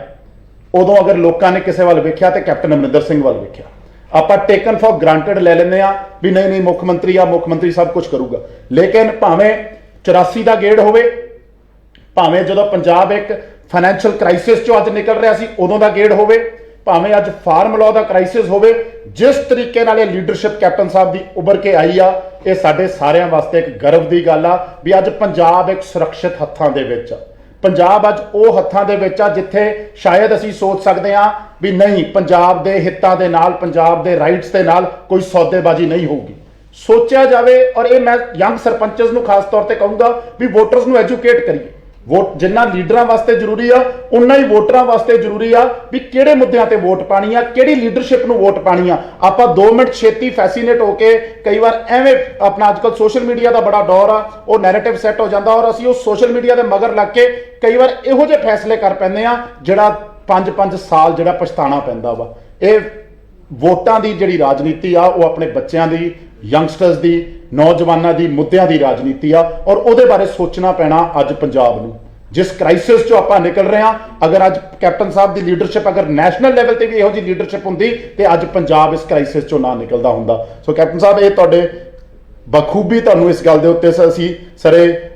ਉਦੋਂ ਅਗਰ ਲੋਕਾਂ ਨੇ ਕਿਸੇ ਵੱਲ ਵੇਖਿਆ ਤੇ ਕੈਪਟਨ ਅਮਰਿੰਦਰ ਸਿੰਘ ਵੱਲ ਵੇਖਿਆ। ਆਪਾਂ ਟੇਕਨ ਫॉर ਗ੍ਰਾਂਟਡ ਲੈ ਲੈਂਦੇ ਆ ਵੀ ਨਹੀਂ ਮੁੱਖ ਮੰਤਰੀ ਆ, ਮੁੱਖ ਮੰਤਰੀ ਸਭ ਕੁਝ ਕਰੂਗਾ। ਲੇਕਿਨ ਭਾਵੇਂ 84 ਦਾ ਗੇੜ ਹੋਵੇ, ਭਾਵੇਂ ਜਦੋਂ ਪੰਜਾਬ ਇੱਕ ਫਾਈਨੈਂਸ਼ੀਅਲ ਕ੍ਰਾਈਸਿਸ ਚੋਂ ਅੱਜ ਨਿਕਲ ਰਿਹਾ ਸੀ ਉਦੋਂ ਦਾ ਗੇੜ ਹੋਵੇ, ਭਾਵੇਂ ਅੱਜ ਫਾਰਮ ਲਾਅ ਦਾ ਕ੍ਰਾਈਸਿਸ ਹੋਵੇ, ਜਿਸ ਤਰੀਕੇ ਨਾਲ ਇਹ ਲੀਡਰਸ਼ਿਪ ਕੈਪਟਨ ਸਾਹਿਬ ਦੀ ਉੱਭਰ ਕੇ ਆਈ ਆ, ਇਹ ਸਾਡੇ ਸਾਰਿਆਂ ਵਾਸਤੇ ਇੱਕ ਗਰਵ ਦੀ ਗੱਲ ਆ ਵੀ ਅੱਜ ਪੰਜਾਬ ਇੱਕ ਸੁਰੱਖਿਅਤ ਹੱਥਾਂ ਦੇ ਵਿੱਚ ਆ। ਪੰਜਾਬ ਅੱਜ ਉਹ ਹੱਥਾਂ ਦੇ ਵਿੱਚ ਆ ਜਿੱਥੇ ਸ਼ਾਇਦ ਅਸੀਂ ਸੋਚ ਸਕਦੇ ਹਾਂ ਵੀ ਨਹੀਂ, ਪੰਜਾਬ ਦੇ ਹਿੱਤਾਂ ਦੇ ਨਾਲ, ਪੰਜਾਬ ਦੇ ਰਾਈਟਸ ਦੇ ਨਾਲ ਕੋਈ ਸੌਦੇਬਾਜ਼ੀ ਨਹੀਂ ਹੋਊਗੀ। ਸੋਚਿਆ ਜਾਵੇ, ਔਰ ਇਹ ਮੈਂ ਯੰਗ ਸਰਪੰਚਸ ਨੂੰ ਖਾਸ ਤੌਰ ਤੇ ਕਹੂੰਗਾ ਵੀ ਵੋਟਰਸ ਨੂੰ ਐਜੂਕੇਟ ਕਰੀਏ। ਵੋਟ ਜਿੰਨਾ ਲੀਡਰਾਂ ਵਾਸਤੇ ਜ਼ਰੂਰੀ ਆ, ਉਨਾ ਹੀ ਵੋਟਰਾਂ ਵਾਸਤੇ ਜ਼ਰੂਰੀ ਆ ਵੀ ਕਿਹੜੇ ਮੁੱਦਿਆਂ ਤੇ ਵੋਟ ਪਾਣੀ ਆ, ਕਿਹੜੀ ਲੀਡਰਸ਼ਿਪ ਨੂੰ ਵੋਟ ਪਾਣੀ ਆ। ਆਪਾਂ 2 ਮਿੰਟ ਛੇਤੀ ਫੈਸੀਨੇਟ ਹੋ ਕੇ ਕਈ ਵਾਰ ਐਵੇਂ ਆਪਣਾ ਅੱਜ-ਕੱਲ੍ਹ ਸੋਸ਼ਲ ਮੀਡੀਆ ਦਾ ਬੜਾ ਦੌਰ ਆ, ਉਹ ਨੈਰੇਟਿਵ ਸੈੱਟ ਹੋ ਜਾਂਦਾ ਔਰ ਅਸੀਂ ਉਹ ਸੋਸ਼ਲ ਮੀਡੀਆ ਦੇ ਮਗਰ ਲੱਗ ਕੇ ਕਈ ਵਾਰ ਇਹੋ ਜਿਹੇ ਫੈਸਲੇ ਕਰ ਪੈਂਦੇ ਆ ਜਿਹੜਾ 5-5 ਸਾਲ ਜਿਹੜਾ ਪਛਤਾਣਾ ਪੈਂਦਾ ਵਾ। ਇਹ ਵੋਟਾਂ ਦੀ ਜਿਹੜੀ ਰਾਜਨੀਤੀ ਆ ਉਹ ਆਪਣੇ ਬੱਚਿਆਂ ਦੀ, ਯੰਗਸਟਰਸ ਦੀ, ਨੌਜਵਾਨਾਂ ਦੀ, ਮੁੱਦਿਆਂ ਦੀ ਰਾਜਨੀਤੀ ਆ ਔਰ ਉਹਦੇ ਬਾਰੇ ਸੋਚਣਾ ਪੈਣਾ ਅੱਜ ਪੰਜਾਬ ਨੂੰ। ਜਿਸ ਕ੍ਰਾਈਸਿਸ ਚੋਂ ਆਪਾਂ ਨਿਕਲ ਰਹੇ ਹਾਂ, ਅਗਰ ਅੱਜ ਕੈਪਟਨ ਸਾਹਿਬ ਦੀ ਲੀਡਰਸ਼ਿਪ ਅਗਰ ਨੈਸ਼ਨਲ ਲੈਵਲ ਤੇ ਵੀ ਇਹੋ ਜਿਹੀ ਲੀਡਰਸ਼ਿਪ ਹੁੰਦੀ ਤੇ ਅੱਜ ਪੰਜਾਬ ਇਸ ਕ੍ਰਾਈਸਿਸ ਚੋਂ ਨਾ ਨਿਕਲਦਾ ਹੁੰਦਾ। ਸੋ ਕੈਪਟਨ ਸਾਹਿਬ, ਇਹ ਤੁਹਾਡੇ ਬਖੂਬੀ ਤੁਹਾਨੂੰ ਇਸ ਗੱਲ ਦੇ ਉੱਤੇ ਅਸੀਂ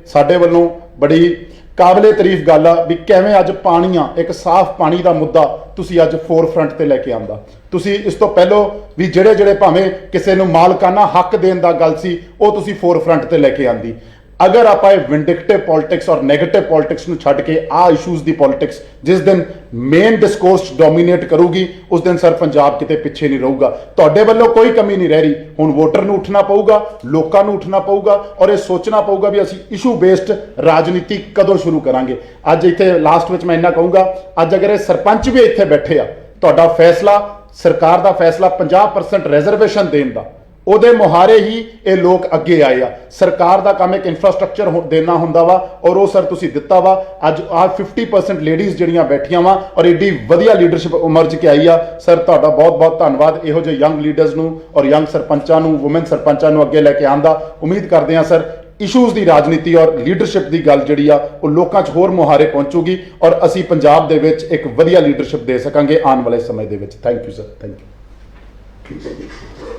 ਸਾਡੇ ਵੱਲੋਂ ਬੜੀ ਕਾਬਲੇ ਤਾਰੀਫ ਗੱਲ ਆ ਵੀ ਕਿਵੇਂ ਅੱਜ ਪਾਣੀ ਆ, ਇੱਕ ਸਾਫ਼ ਪਾਣੀ ਦਾ ਮੁੱਦਾ ਤੁਸੀਂ ਅੱਜ ਫੋਰਫਰੰਟ ਤੇ ਲੈ ਕੇ ਆਂਦਾ। ਤੁਸੀਂ ਇਸ ਤੋਂ ਪਹਿਲਾਂ ਵੀ ਜਿਹੜੇ ਭਾਵੇਂ ਕਿਸੇ ਨੂੰ ਮਾਲਕਾਨਾ ਹੱਕ ਦੇਣ ਦਾ ਗੱਲ ਸੀ, ਉਹ ਤੁਸੀਂ ਫੋਰਫਰੰਟ ਤੇ ਲੈ ਕੇ ਆਂਦੀ। ਅਗਰ ਆਪਾਂ ਇਹ ਵਿੰਡਿਕਟਿਵ ਪੋਲਿਟਿਕਸ ਔਰ ਨੈਗੇਟਿਵ ਪੋਲਿਟਿਕਸ ਨੂੰ ਛੱਡ ਕੇ ਆਹ ਇਸ਼ੂਜ਼ ਦੀ ਪੋਲਿਟਿਕਸ ਜਿਸ ਦਿਨ ਮੇਨ ਡਿਸਕੋਰਸ ਡੋਮੀਨੇਟ ਕਰੂਗੀ, ਉਸ ਦਿਨ ਸਰ ਪੰਜਾਬ ਕਿਤੇ ਪਿੱਛੇ ਨਹੀਂ ਰਹੂਗਾ। ਤੁਹਾਡੇ ਵੱਲੋਂ ਕੋਈ ਕਮੀ ਨਹੀਂ ਰਹਿ ਰਹੀ। ਹੁਣ ਵੋਟਰ ਨੂੰ ਉੱਠਣਾ ਪਊਗਾ, ਲੋਕਾਂ ਨੂੰ ਉੱਠਣਾ ਪਊਗਾ ਔਰ ਇਹ ਸੋਚਣਾ ਪਊਗਾ ਵੀ ਅਸੀਂ ਇਸ਼ੂ ਬੇਸਡ ਰਾਜਨੀਤੀ ਕਦੋਂ ਸ਼ੁਰੂ ਕਰਾਂਗੇ। ਅੱਜ ਇੱਥੇ ਲਾਸਟ ਵਿੱਚ ਮੈਂ ਇੰਨਾ ਕਹੂੰਗਾ, ਅੱਜ ਅਗਰ ਇਹ ਸਰਪੰਚ ਵੀ ਇੱਥੇ ਬੈਠੇ ਆ, ਤੁਹਾਡਾ ਫੈਸਲਾ, ਸਰਕਾਰ ਦਾ ਫੈਸਲਾ 50% ਰਿਜ਼ਰਵੇਸ਼ਨ ਦੇਣ ਦਾ, ਉਹਦੇ ਮੁਹਾਰੇ ਹੀ ਇਹ ਲੋਕ ਅੱਗੇ ਆਏ ਆ। ਸਰਕਾਰ ਦਾ ਕੰਮ ਇੱਕ ਇਨਫਰਾਸਟ੍ਰਕਚਰ ਦੇਣਾ ਹੁੰਦਾ ਵਾ ਔਰ ਉਹ ਸਰ ਤੁਸੀਂ ਦਿੱਤਾ ਵਾ। ਅੱਜ ਆ 50% ਲੇਡੀਜ਼ ਜਿਹੜੀਆਂ ਬੈਠੀਆਂ ਵਾ ਔਰ ਏਡੀ ਵਧੀਆ ਲੀਡਰਸ਼ਿਪ ਉਮਰਜ ਕੇ ਆਈ ਆ। ਸਰ ਤੁਹਾਡਾ ਬਹੁਤ-ਬਹੁਤ ਧੰਨਵਾਦ ਇਹੋ ਜਿਹੇ ਯੰਗ ਲੀਡਰਸ ਨੂੰ ਔਰ ਯੰਗ ਸਰਪੰਚਾਂ ਨੂੰ, ਵੂਮਨ ਸਰਪੰਚਾਂ ਨੂੰ ਅੱਗੇ ਲੈ ਕੇ ਆਉਣ ਦਾ। ਉਮੀਦ ਕਰਦੇ ਹਾਂ ਸਰ ਇਸ਼ੂਜ਼ ਦੀ ਰਾਜਨੀਤੀ ਔਰ ਲੀਡਰਸ਼ਿਪ ਦੀ ਗੱਲ ਜਿਹੜੀ ਆ ਉਹ ਲੋਕਾਂ 'ਚ ਹੋਰ ਮੁਹਾਰੇ ਪਹੁੰਚੂਗੀ ਔਰ ਅਸੀਂ ਪੰਜਾਬ ਦੇ ਵਿੱਚ ਇੱਕ ਵਧੀਆ ਲੀਡਰਸ਼ਿਪ ਦੇ ਸਕਾਂਗੇ ਆਉਣ ਵਾਲੇ ਸਮੇਂ ਦੇ ਵਿੱਚ। Thank you sir, thank you.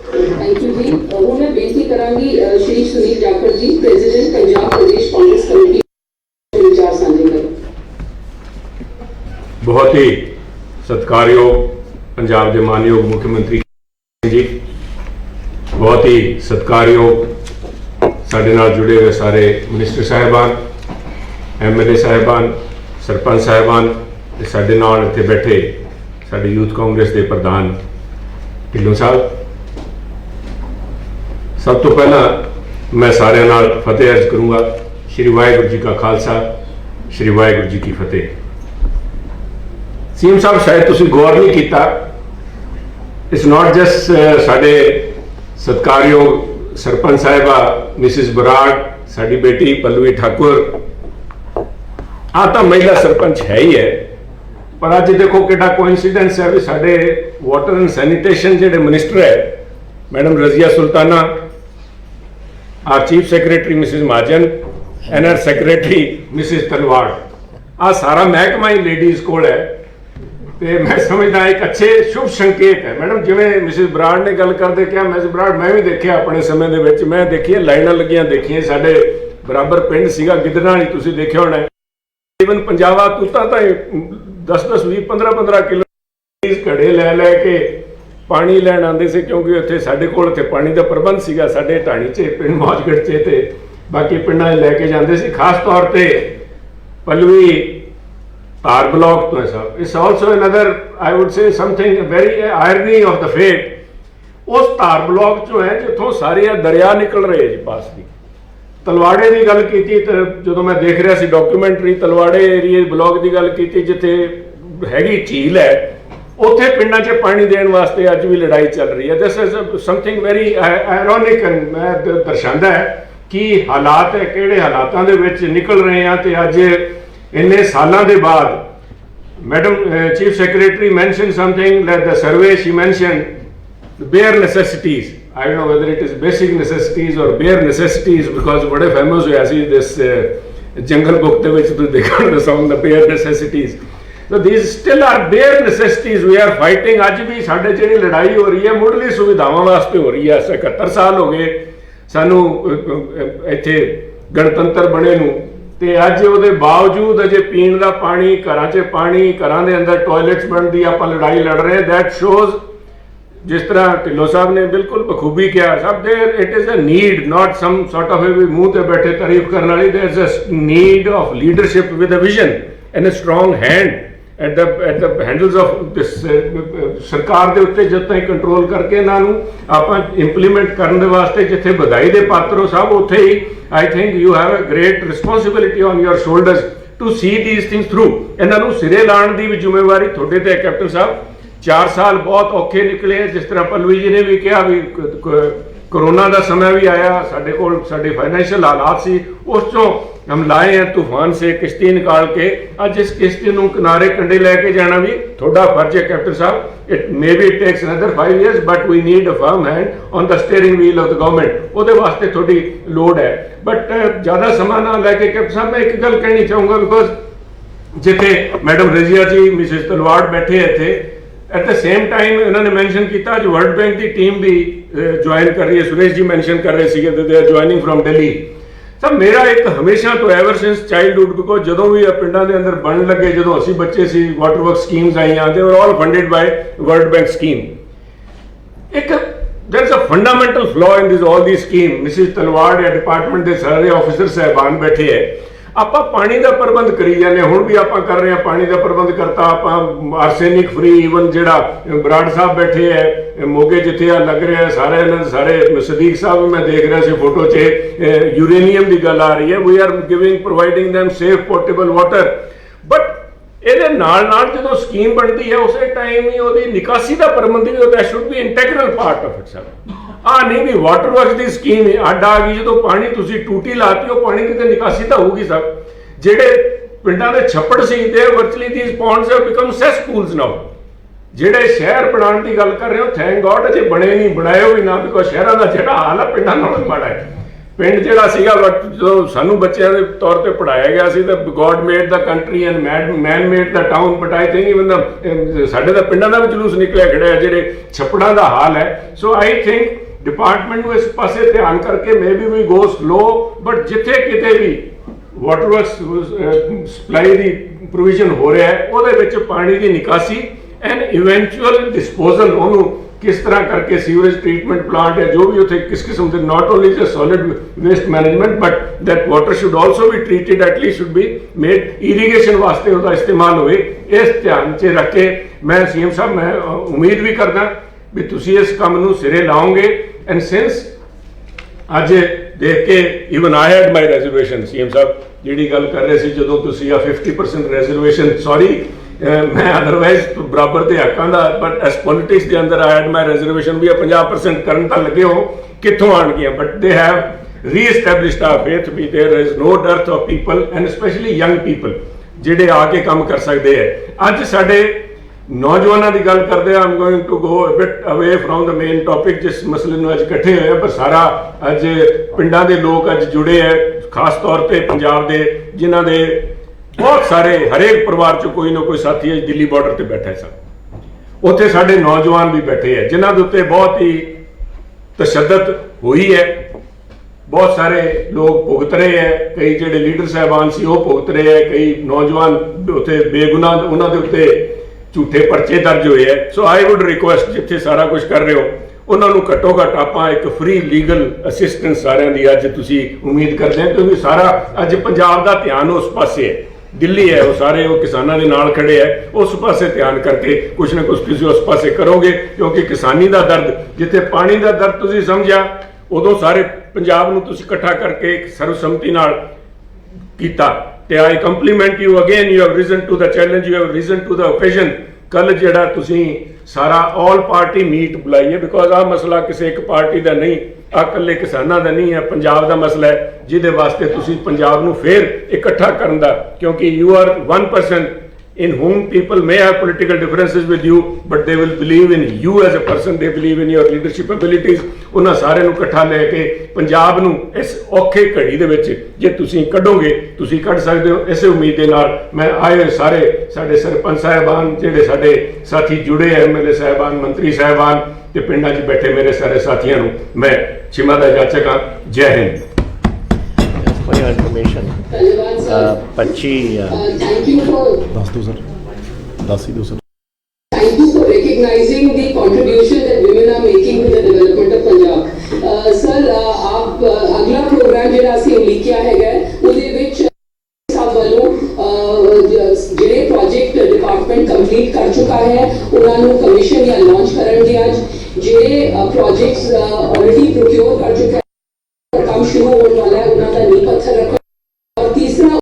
Thank you जी। हूँ मैं बेनती करांगी श्री सुनील जाखड़ जी, प्रेसिडेंट पंजाब प्रदेश कांग्रेस कमेटी, विचार साझे करें। बहुत ही सत्कारयोग पंजाब के मानयोग मुख्यमंत्री जी, बहुत ही सत्कारयोग साडे नाल जुड़े हुए सारे मिनिस्टर साहिबान, MLA साहिबान, सरपंच साहिबान, साडे नाल इत्थे बैठे साडे यूथ कांग्रेस के प्रधान ढिल्लों साहब। सब तो पहला मैं सारे नाल फतेह अर्ज करूँगा। श्री वाहिगुरू जी का खालसा, श्री वाहिगुरू जी की फतेह। सीएम साहब, शायद तुसीं गौर नहीं किया, इट्स नॉट जस्ट साडे सत्कारयोग सरपंच साहिबा मिसिस बराड़, साडी बेटी पल्लवी ठाकुर, आ तो महिला सरपंच है ही है, पर अज देखो कितना कोइंसिडेंस है भी साडे वाटर एंड सैनिटेशन जेडे मिनिस्टर है मैडम रजिया सुल्ताना, आर chief secretary Mrs Mahajan, NR secretary Mrs Talwar, आ सारा महकमा ही लेडीज को है। तो मैं समझदा एक अच्छे शुभ संकेत है। मैडम जिवें मिसिज बराड़ ने गल करदे क्या, मिसिज बराड़ मैं भी देखिया अपने समय दे विच, मैं देखिए लाइनां लगियां देखिए, साडे बराबर पिंड सीगा गिद्धराणी, तुसीं देखिया होना। इवन पंजाबा तूता ताईं 10-10, 20, 15-15 किलो घड़े लै के पानी लैन आते से, क्योंकि उत्थे साडे कोल उत्थे पानी का प्रबंध सीगा, साडे ढाणी च पिंड मौजगढ़ च ते बाकी पिंडां लैके जाते सी। खास तौर पे पल्लवी धार ब्लॉक तो है साहब, it's also another I would say something very irony of the fate. उस धार ब्लॉक चो है जिथों सारे दरिया निकल रहे जी पास की। तलवाड़े की गल की तो जो मैं देख रहा सी डॉक्यूमेंटरी, तलवाड़े एरिए ब्लॉक की गल की जिथे ਹੈਗੀ ਝੀਲ ਹੈ, ਉੱਥੇ ਪਿੰਡਾਂ 'ਚ ਪਾਣੀ ਦੇਣ ਵਾਸਤੇ ਅੱਜ ਵੀ ਲੜਾਈ ਚੱਲ ਰਹੀ ਹੈ। ਦਿਸ ਇਜ਼ ਸਮਥਿੰਗ ਵੈਰੀ ਆਇਰੋਨਿਕ ਮੈਂ ਦਰਸਾਉਂਦਾ ਹੈ ਕਿ ਹਾਲਾਤ ਹੈ ਕਿਹੜੇ ਹਾਲਾਤਾਂ ਦੇ ਵਿੱਚ ਨਿਕਲ ਰਹੇ ਹਾਂ। ਤੇ ਅੱਜ ਇੰਨੇ ਸਾਲਾਂ ਦੇ ਬਾਅਦ madam chief secretary mention something like the survey she mention bare necessities. I don't know whether it is basic necessities or bare necessities because बड़े famous होया सी this jungle book ਦੇ ਵਿੱਚ ਤੁਸੀਂ ਦੇਖੋ the song the bare necessities. So these still are bare necessities we are fighting. ਅੱਜ ਵੀ ਸਾਡੇ ਜਿਹੜੀ ਲੜਾਈ ਹੋ ਰਹੀ ਹੈ ਮੁੱਢਲੀ ਸੁਵਿਧਾਵਾਂ ਵਾਸਤੇ ਹੋ ਰਹੀ ਹੈ। 71 ਸਾਲ ਹੋ ਗਏ ਸਾਨੂੰ ਇੱਥੇ ਗਣਤੰਤਰ ਬਣੇ ਨੂੰ, ਤੇ ਅੱਜ ਉਹਦੇ ਬਾਵਜੂਦ ਅਜੇ ਪੀਣ ਦਾ ਪਾਣੀ, ਘਰਾਂ 'ਚ ਪਾਣੀ, ਘਰਾਂ ਦੇ ਅੰਦਰ ਟਾਇਲਟਸ ਬਣਨ ਦੀ ਆਪਾਂ ਲੜਾਈ ਲੜ ਰਹੇ। ਦੈਟ ਸ਼ੋਜ਼, ਜਿਸ ਤਰ੍ਹਾਂ ਢਿੱਲੋਂ ਸਾਹਿਬ ਨੇ ਬਿਲਕੁਲ ਬਖੂਬੀ ਕਿਹਾ, ਸਭ there it is a need, not some sort of ਵੀ ਮੂੰਹ ਤੇ ਬੈਠੇ ਤਾਰੀਫ ਕਰਨ ਵਾਲੀ। There is a need of leadership with a vision and a strong hand at the handles of this ਸਰਕਾਰ ਦੇ ਉੱਤੇ ਜਦ ਤਾਈਂ ਕੰਟਰੋਲ ਕਰਕੇ ਇਹਨਾਂ ਨੂੰ ਆਪਾਂ ਇੰਪਲੀਮੈਂਟ ਕਰਨ ਦੇ ਵਾਸਤੇ ਜਿੱਥੇ ਵਧਾਈ ਦੇ ਪਾਤਰ ਹੋ ਸਭ, ਉੱਥੇ ਹੀ I think you have a great responsibility on your shoulders to see these things through. ਇਹਨਾਂ ਨੂੰ ਸਿਰੇ ਲਾਉਣ ਦੀ ਵੀ ਜ਼ਿੰਮੇਵਾਰੀ ਤੁਹਾਡੇ ਤੇ ਹੈ ਕੈਪਟਨ ਸਾਹਿਬ। 4 ਸਾਲ ਬਹੁਤ ਔਖੇ ਨਿਕਲੇ, ਜਿਸ ਤਰ੍ਹਾਂ ਪਲਵੀ ਜੀ ਨੇ ਵੀ ਕਿਹਾ ਵੀ कोरोना का समय भी आया, साढ़े को साढ़े फाइनेंशियल हालात सी, उस चों हम लाए हैं तूफान से किश्ती निकाल के। अज इस किश्ती नूं किनारे कंढे लैके जाना भी थोड़ा फर्ज है कैप्टन साहब। It may be it takes another 5 years but we need a firm hand on the steering wheel of the government. ਉਹਦੇ ਵਾਸਤੇ थोड़ी लोड है बट ज़्यादा समा ना लैके कैप्टन साहब मैं एक गल कहनी चाहूँगा बिकॉज जिथे मैडम रजिया जी मिसिस तलवाड़ बैठे इतने एट द सेम टाइम उन्होंने मैंशन किया अज वर्ल्ड बैंक की टीम भी ज्वाइन कर रही है। सुरेश जी मैंशन कर रहे थे they are joining from Delhi. सब मेरा एक हमेशा तो एवर सिंस चाइल्डहुड बिकॉज जो भी पिंडा के अंदर बन लगे जो असी बच्चे सी वाटर वर्क स्कीम्स आई they were all funded by World Bank scheme. एक there is a fundamental flaw in this all the scheme. Mrs Talwar या डिपार्टमेंट के सारे ऑफिसर साहबान बैठे है, ਆਪਾਂ ਪਾਣੀ ਦਾ ਪ੍ਰਬੰਧ ਕਰੀ ਜਾਂਦੇ, ਹੁਣ ਵੀ ਆਪਾਂ ਕਰ ਰਹੇ ਹਾਂ ਪਾਣੀ ਦਾ ਪ੍ਰਬੰਧ ਕਰਤਾ ਆਪਾਂ ਆਰਸੈਨਿਕ ਫ੍ਰੀ। ਈਵਨ ਜਿਹੜਾ ਬਰਾੜ ਸਾਹਿਬ ਬੈਠੇ ਹੈ ਮੋਗੇ ਜਿੱਥੇ ਆ ਲੱਗ ਰਿਹਾ ਸਾਰੇ ਇਹਨਾਂ ਦੇ ਸਾਰੇ ਸਦੀਕ ਸਾਹਿਬ ਵੀ ਮੈਂ ਦੇਖ ਰਿਹਾ ਸੀ ਫੋਟੋ 'ਚ ਯੂਰੇਨੀਅਮ ਦੀ ਗੱਲ ਆ ਰਹੀ ਹੈ। We are giving providing them safe portable water. But ਇਹਦੇ ਨਾਲ ਨਾਲ ਜਦੋਂ ਸਕੀਮ ਬਣਦੀ ਹੈ ਉਸੇ ਟਾਈਮ ਹੀ ਉਹਦੀ ਨਿਕਾਸੀ ਦਾ ਪ੍ਰਬੰਧ ਵੀ that should be integral part of it sir। ਆ ਨਹੀਂ ਵੀ ਵਾਟਰ ਵਰਕਸ ਦੀ ਸਕੀਮ ਅੱਡ ਆ ਗਈ, ਜਦੋਂ ਪਾਣੀ ਤੁਸੀਂ ਟੂਟੀ ਲਾਤੀ ਉਹ ਪਾਣੀ ਕਿਤੇ ਨਿਕਾਸੀ ਤਾਂ ਹੋਊਗੀ ਸਰ। ਜਿਹੜੇ ਪਿੰਡਾਂ ਦੇ ਛੱਪੜ ਸੀ ਤੇ virtually these ponds have become cesspools now. ਜਿਹੜੇ ਸ਼ਹਿਰ ਬਣਾਉਣ ਦੀ ਗੱਲ ਕਰ ਰਹੇ ਹੋ ਥੈਂਕ ਗॉड ਅਜੇ ਬਣੇ ਨਹੀਂ, ਬਣਾਇਓ ਵੀ ਨਾ ਬਿਕॉज ਸ਼ਹਿਰਾਂ ਦਾ ਜਿਹੜਾ ਹਾਲ ਆ ਪਿੰਡਾਂ ਨਾਲੋਂ ਮਾੜਾ ਹੈ। ਪਿੰਡ ਜਿਹੜਾ ਸੀਗਾ ਜਦੋਂ ਸਾਨੂੰ ਬੱਚਿਆਂ ਦੇ ਤੌਰ ਤੇ ਪੜਾਇਆ ਗਿਆ ਸੀ ਤਾਂ God made the country and man made the town. But I think even ਦਾ ਸਾਡੇ ਦਾ ਪਿੰਡਾਂ ਦਾ ਵੀ ਜਲੂਸ ਨਿਕਲਿਆ ਖੜਿਆ ਜਿਹੜੇ ਛੱਪੜਾਂ ਦਾ ਹਾਲ ਹੈ। ਸੋ ਆਈ ਥਿੰਕ डिपार्टमेंट इस पासे ध्यान करके may be we go slow but जिथे किते भी वाटर वर्क्स सप्लाई की प्रोविजन हो रहा है ਉਹਦੇ ਵਿੱਚ पानी की निकासी एंड इवेंचुअल डिस्पोजल ਉਹਨੂੰ किस तरह करके सीवरेज ट्रीटमेंट प्लांट है जो भी उसे किस किस्म से not only the solid waste management but that water should also be treated at least should be made irrigation वास्ते ਉਹਦਾ इस्तेमाल होवे। इस ध्यान च रख के मैं सीएम साहब मैं उम्मीद भी करदा भी तुसी इस काम नूं सिरे लाओगे। एंड सिंस अज देख के even I had my reservation CM साहब जिहड़ी गल कर रहे सी जदों तुसी 50% रेजरवेशन सॉरी मैं अदरवाइज बराबर के हकों का बट एस पॉलिटिक्स के अंदर आई हैड माई रेजरवेशन भी 50% करन तां लगे हो कित्थों आउणगियां but they have reestablished our faith भी there is no dearth of people and specially young people जिहड़े आके काम कर सकते हैं। अज साडे नौजवानों की गल करते हैं, I am going to go bit away from the main topic जिस मसले में अज इकट्ठे हुए पर सारा अज पिंडां दे लोग अज जुड़े हैं खास तौर पर पंजाब के जिन्हां दे बहुत सारे हरेक परिवार चो कोई ना कोई साथी अज दिल्ली बॉर्डर पर बैठे सन। उत्थे साडे नौजवान भी बैठे हैं जिन्हां दे उत्ते बहुत ही तशद्दद हुई है। बहुत सारे लोग भुगत रहे हैं, कई जिहड़े लीडर साहबान सी वो भुगत रहे हैं, कई नौजवान उत्थे बेगुनाह उन्हां दे उत्ते झूठे परचे दर्ज हुए हैं। सो आई वुड रिक्वेस्ट जिथे सारा कुछ कर रहे हो उन्होंने घट्टो घट आप एक फ्री लीगल असिस्टेंस सारिਆਂ ਦੀ अज तुसी उम्मीद करते हैं क्योंकि सारा अज पंजाब का ध्यान उस पासे है, दिल्ली है वो सारे वो किसानों के नाल खड़े है, उस पासे ध्यान करके कुछ ना कुछ तुसी उस पासे करोगे क्योंकि किसानी का दर्द जिथे पानी का दर्द तुसी समझा उदों सारे पंजाब नूं तुसी इकट्ठा करके एक सर्वसम्मति नाल कीता ਤੇ I compliment you again, you have risen to the challenge, you have risen to the occasion. ਕੱਲ ਜਿਹੜਾ ਤੁਸੀਂ ਸਾਰਾ ਆਲ ਪਾਰਟੀ ਮੀਟ ਬੁਲਾਈਏ, ਬਿਕੋਜ਼ ਆਹ ਮਸਲਾ ਕਿਸੇ ਇੱਕ ਪਾਰਟੀ ਦਾ ਨਹੀਂ, ਆਹ ਇਕੱਲੇ ਕਿਸਾਨਾਂ ਦਾ ਨਹੀਂ ਹੈ, ਪੰਜਾਬ ਦਾ ਮਸਲਾ ਹੈ, ਜਿਹਦੇ ਵਾਸਤੇ ਤੁਸੀਂ ਪੰਜਾਬ ਨੂੰ ਫੇਰ ਇਕੱਠਾ ਕਰਨ ਦਾ, ਕਿਉਂਕਿ you are 1% in whom people may have political differences with you, but they will believe in you as a person, they believe in your leadership abilities। ਉਹਨਾਂ ਸਾਰਿਆਂ ਨੂੰ ਇਕੱਠਾ ਲੈ ਕੇ ਪੰਜਾਬ ਨੂੰ ਇਸ ਔਖੇ ਘੜੀ ਦੇ ਵਿੱਚ ਜੇ ਤੁਸੀਂ ਕੱਢੋਗੇ, ਤੁਸੀਂ ਕੱਢ ਸਕਦੇ ਹੋ। ਇਸੇ ਉਮੀਦ ਦੇ ਨਾਲ ਮੈਂ ਆਏ ਹੋਏ ਸਾਰੇ ਸਾਡੇ ਸਰਪੰਚ ਸਾਹਿਬਾਨ, ਜਿਹੜੇ ਸਾਡੇ ਸਾਥੀ ਜੁੜੇ ਐਮਐਲਏ ਸਾਹਿਬਾਨ, ਮੰਤਰੀ ਸਾਹਿਬਾਨ ਤੇ ਪਿੰਡਾਂ 'ਚ ਬੈਠੇ ਮੇਰੇ ਸਾਰੇ ਸਾਥੀਆਂ ਨੂੰ ਮੈਂ ਛਿਮਾ ਦਾ ਜਾਚਕ ਹਾਂ। ਜੈ Hind. For your information, Pachi. Thank you for. ਦੱਸ ਦਿਓ ਸਰ, ਦੱਸ ਹੀ ਦਿਓ sir. Thank you for recognizing the contribution that women are making to the development of Punjab. Sir, आप अगला प्रोग्राम ਜਿਹੜਾ ਅਸੀਂ ਲਿਖਿਆ ਹੈਗਾ ਉਹਦੇ ਵਿੱਚ ਸਭ ਵੱਲੋਂ ਜਿਹੜੇ ਪ੍ਰੋਜੈਕਟ ਡਿਪਾਰਟਮੈਂਟ ਕੰਪਲੀਟ ਕਰ ਚੁੱਕਾ ਹੈ ਉਹਨਾਂ ਨੂੰ ਕਮਿਸ਼ਨ ਜਾਂ ਲਾਂਚ ਕਰਨਗੇ ਅੱਜ। ਜਿਹੜੇ ਪ੍ਰੋਜੈਕਟਸ ਆਲਰੇਡੀ ਪ੍ਰੋਕਿਉਰ ਕਰ ਚੁੱਕਾ ਹੈ ਕੰਮ ਸ਼ੁਰੂ ਹੋਣ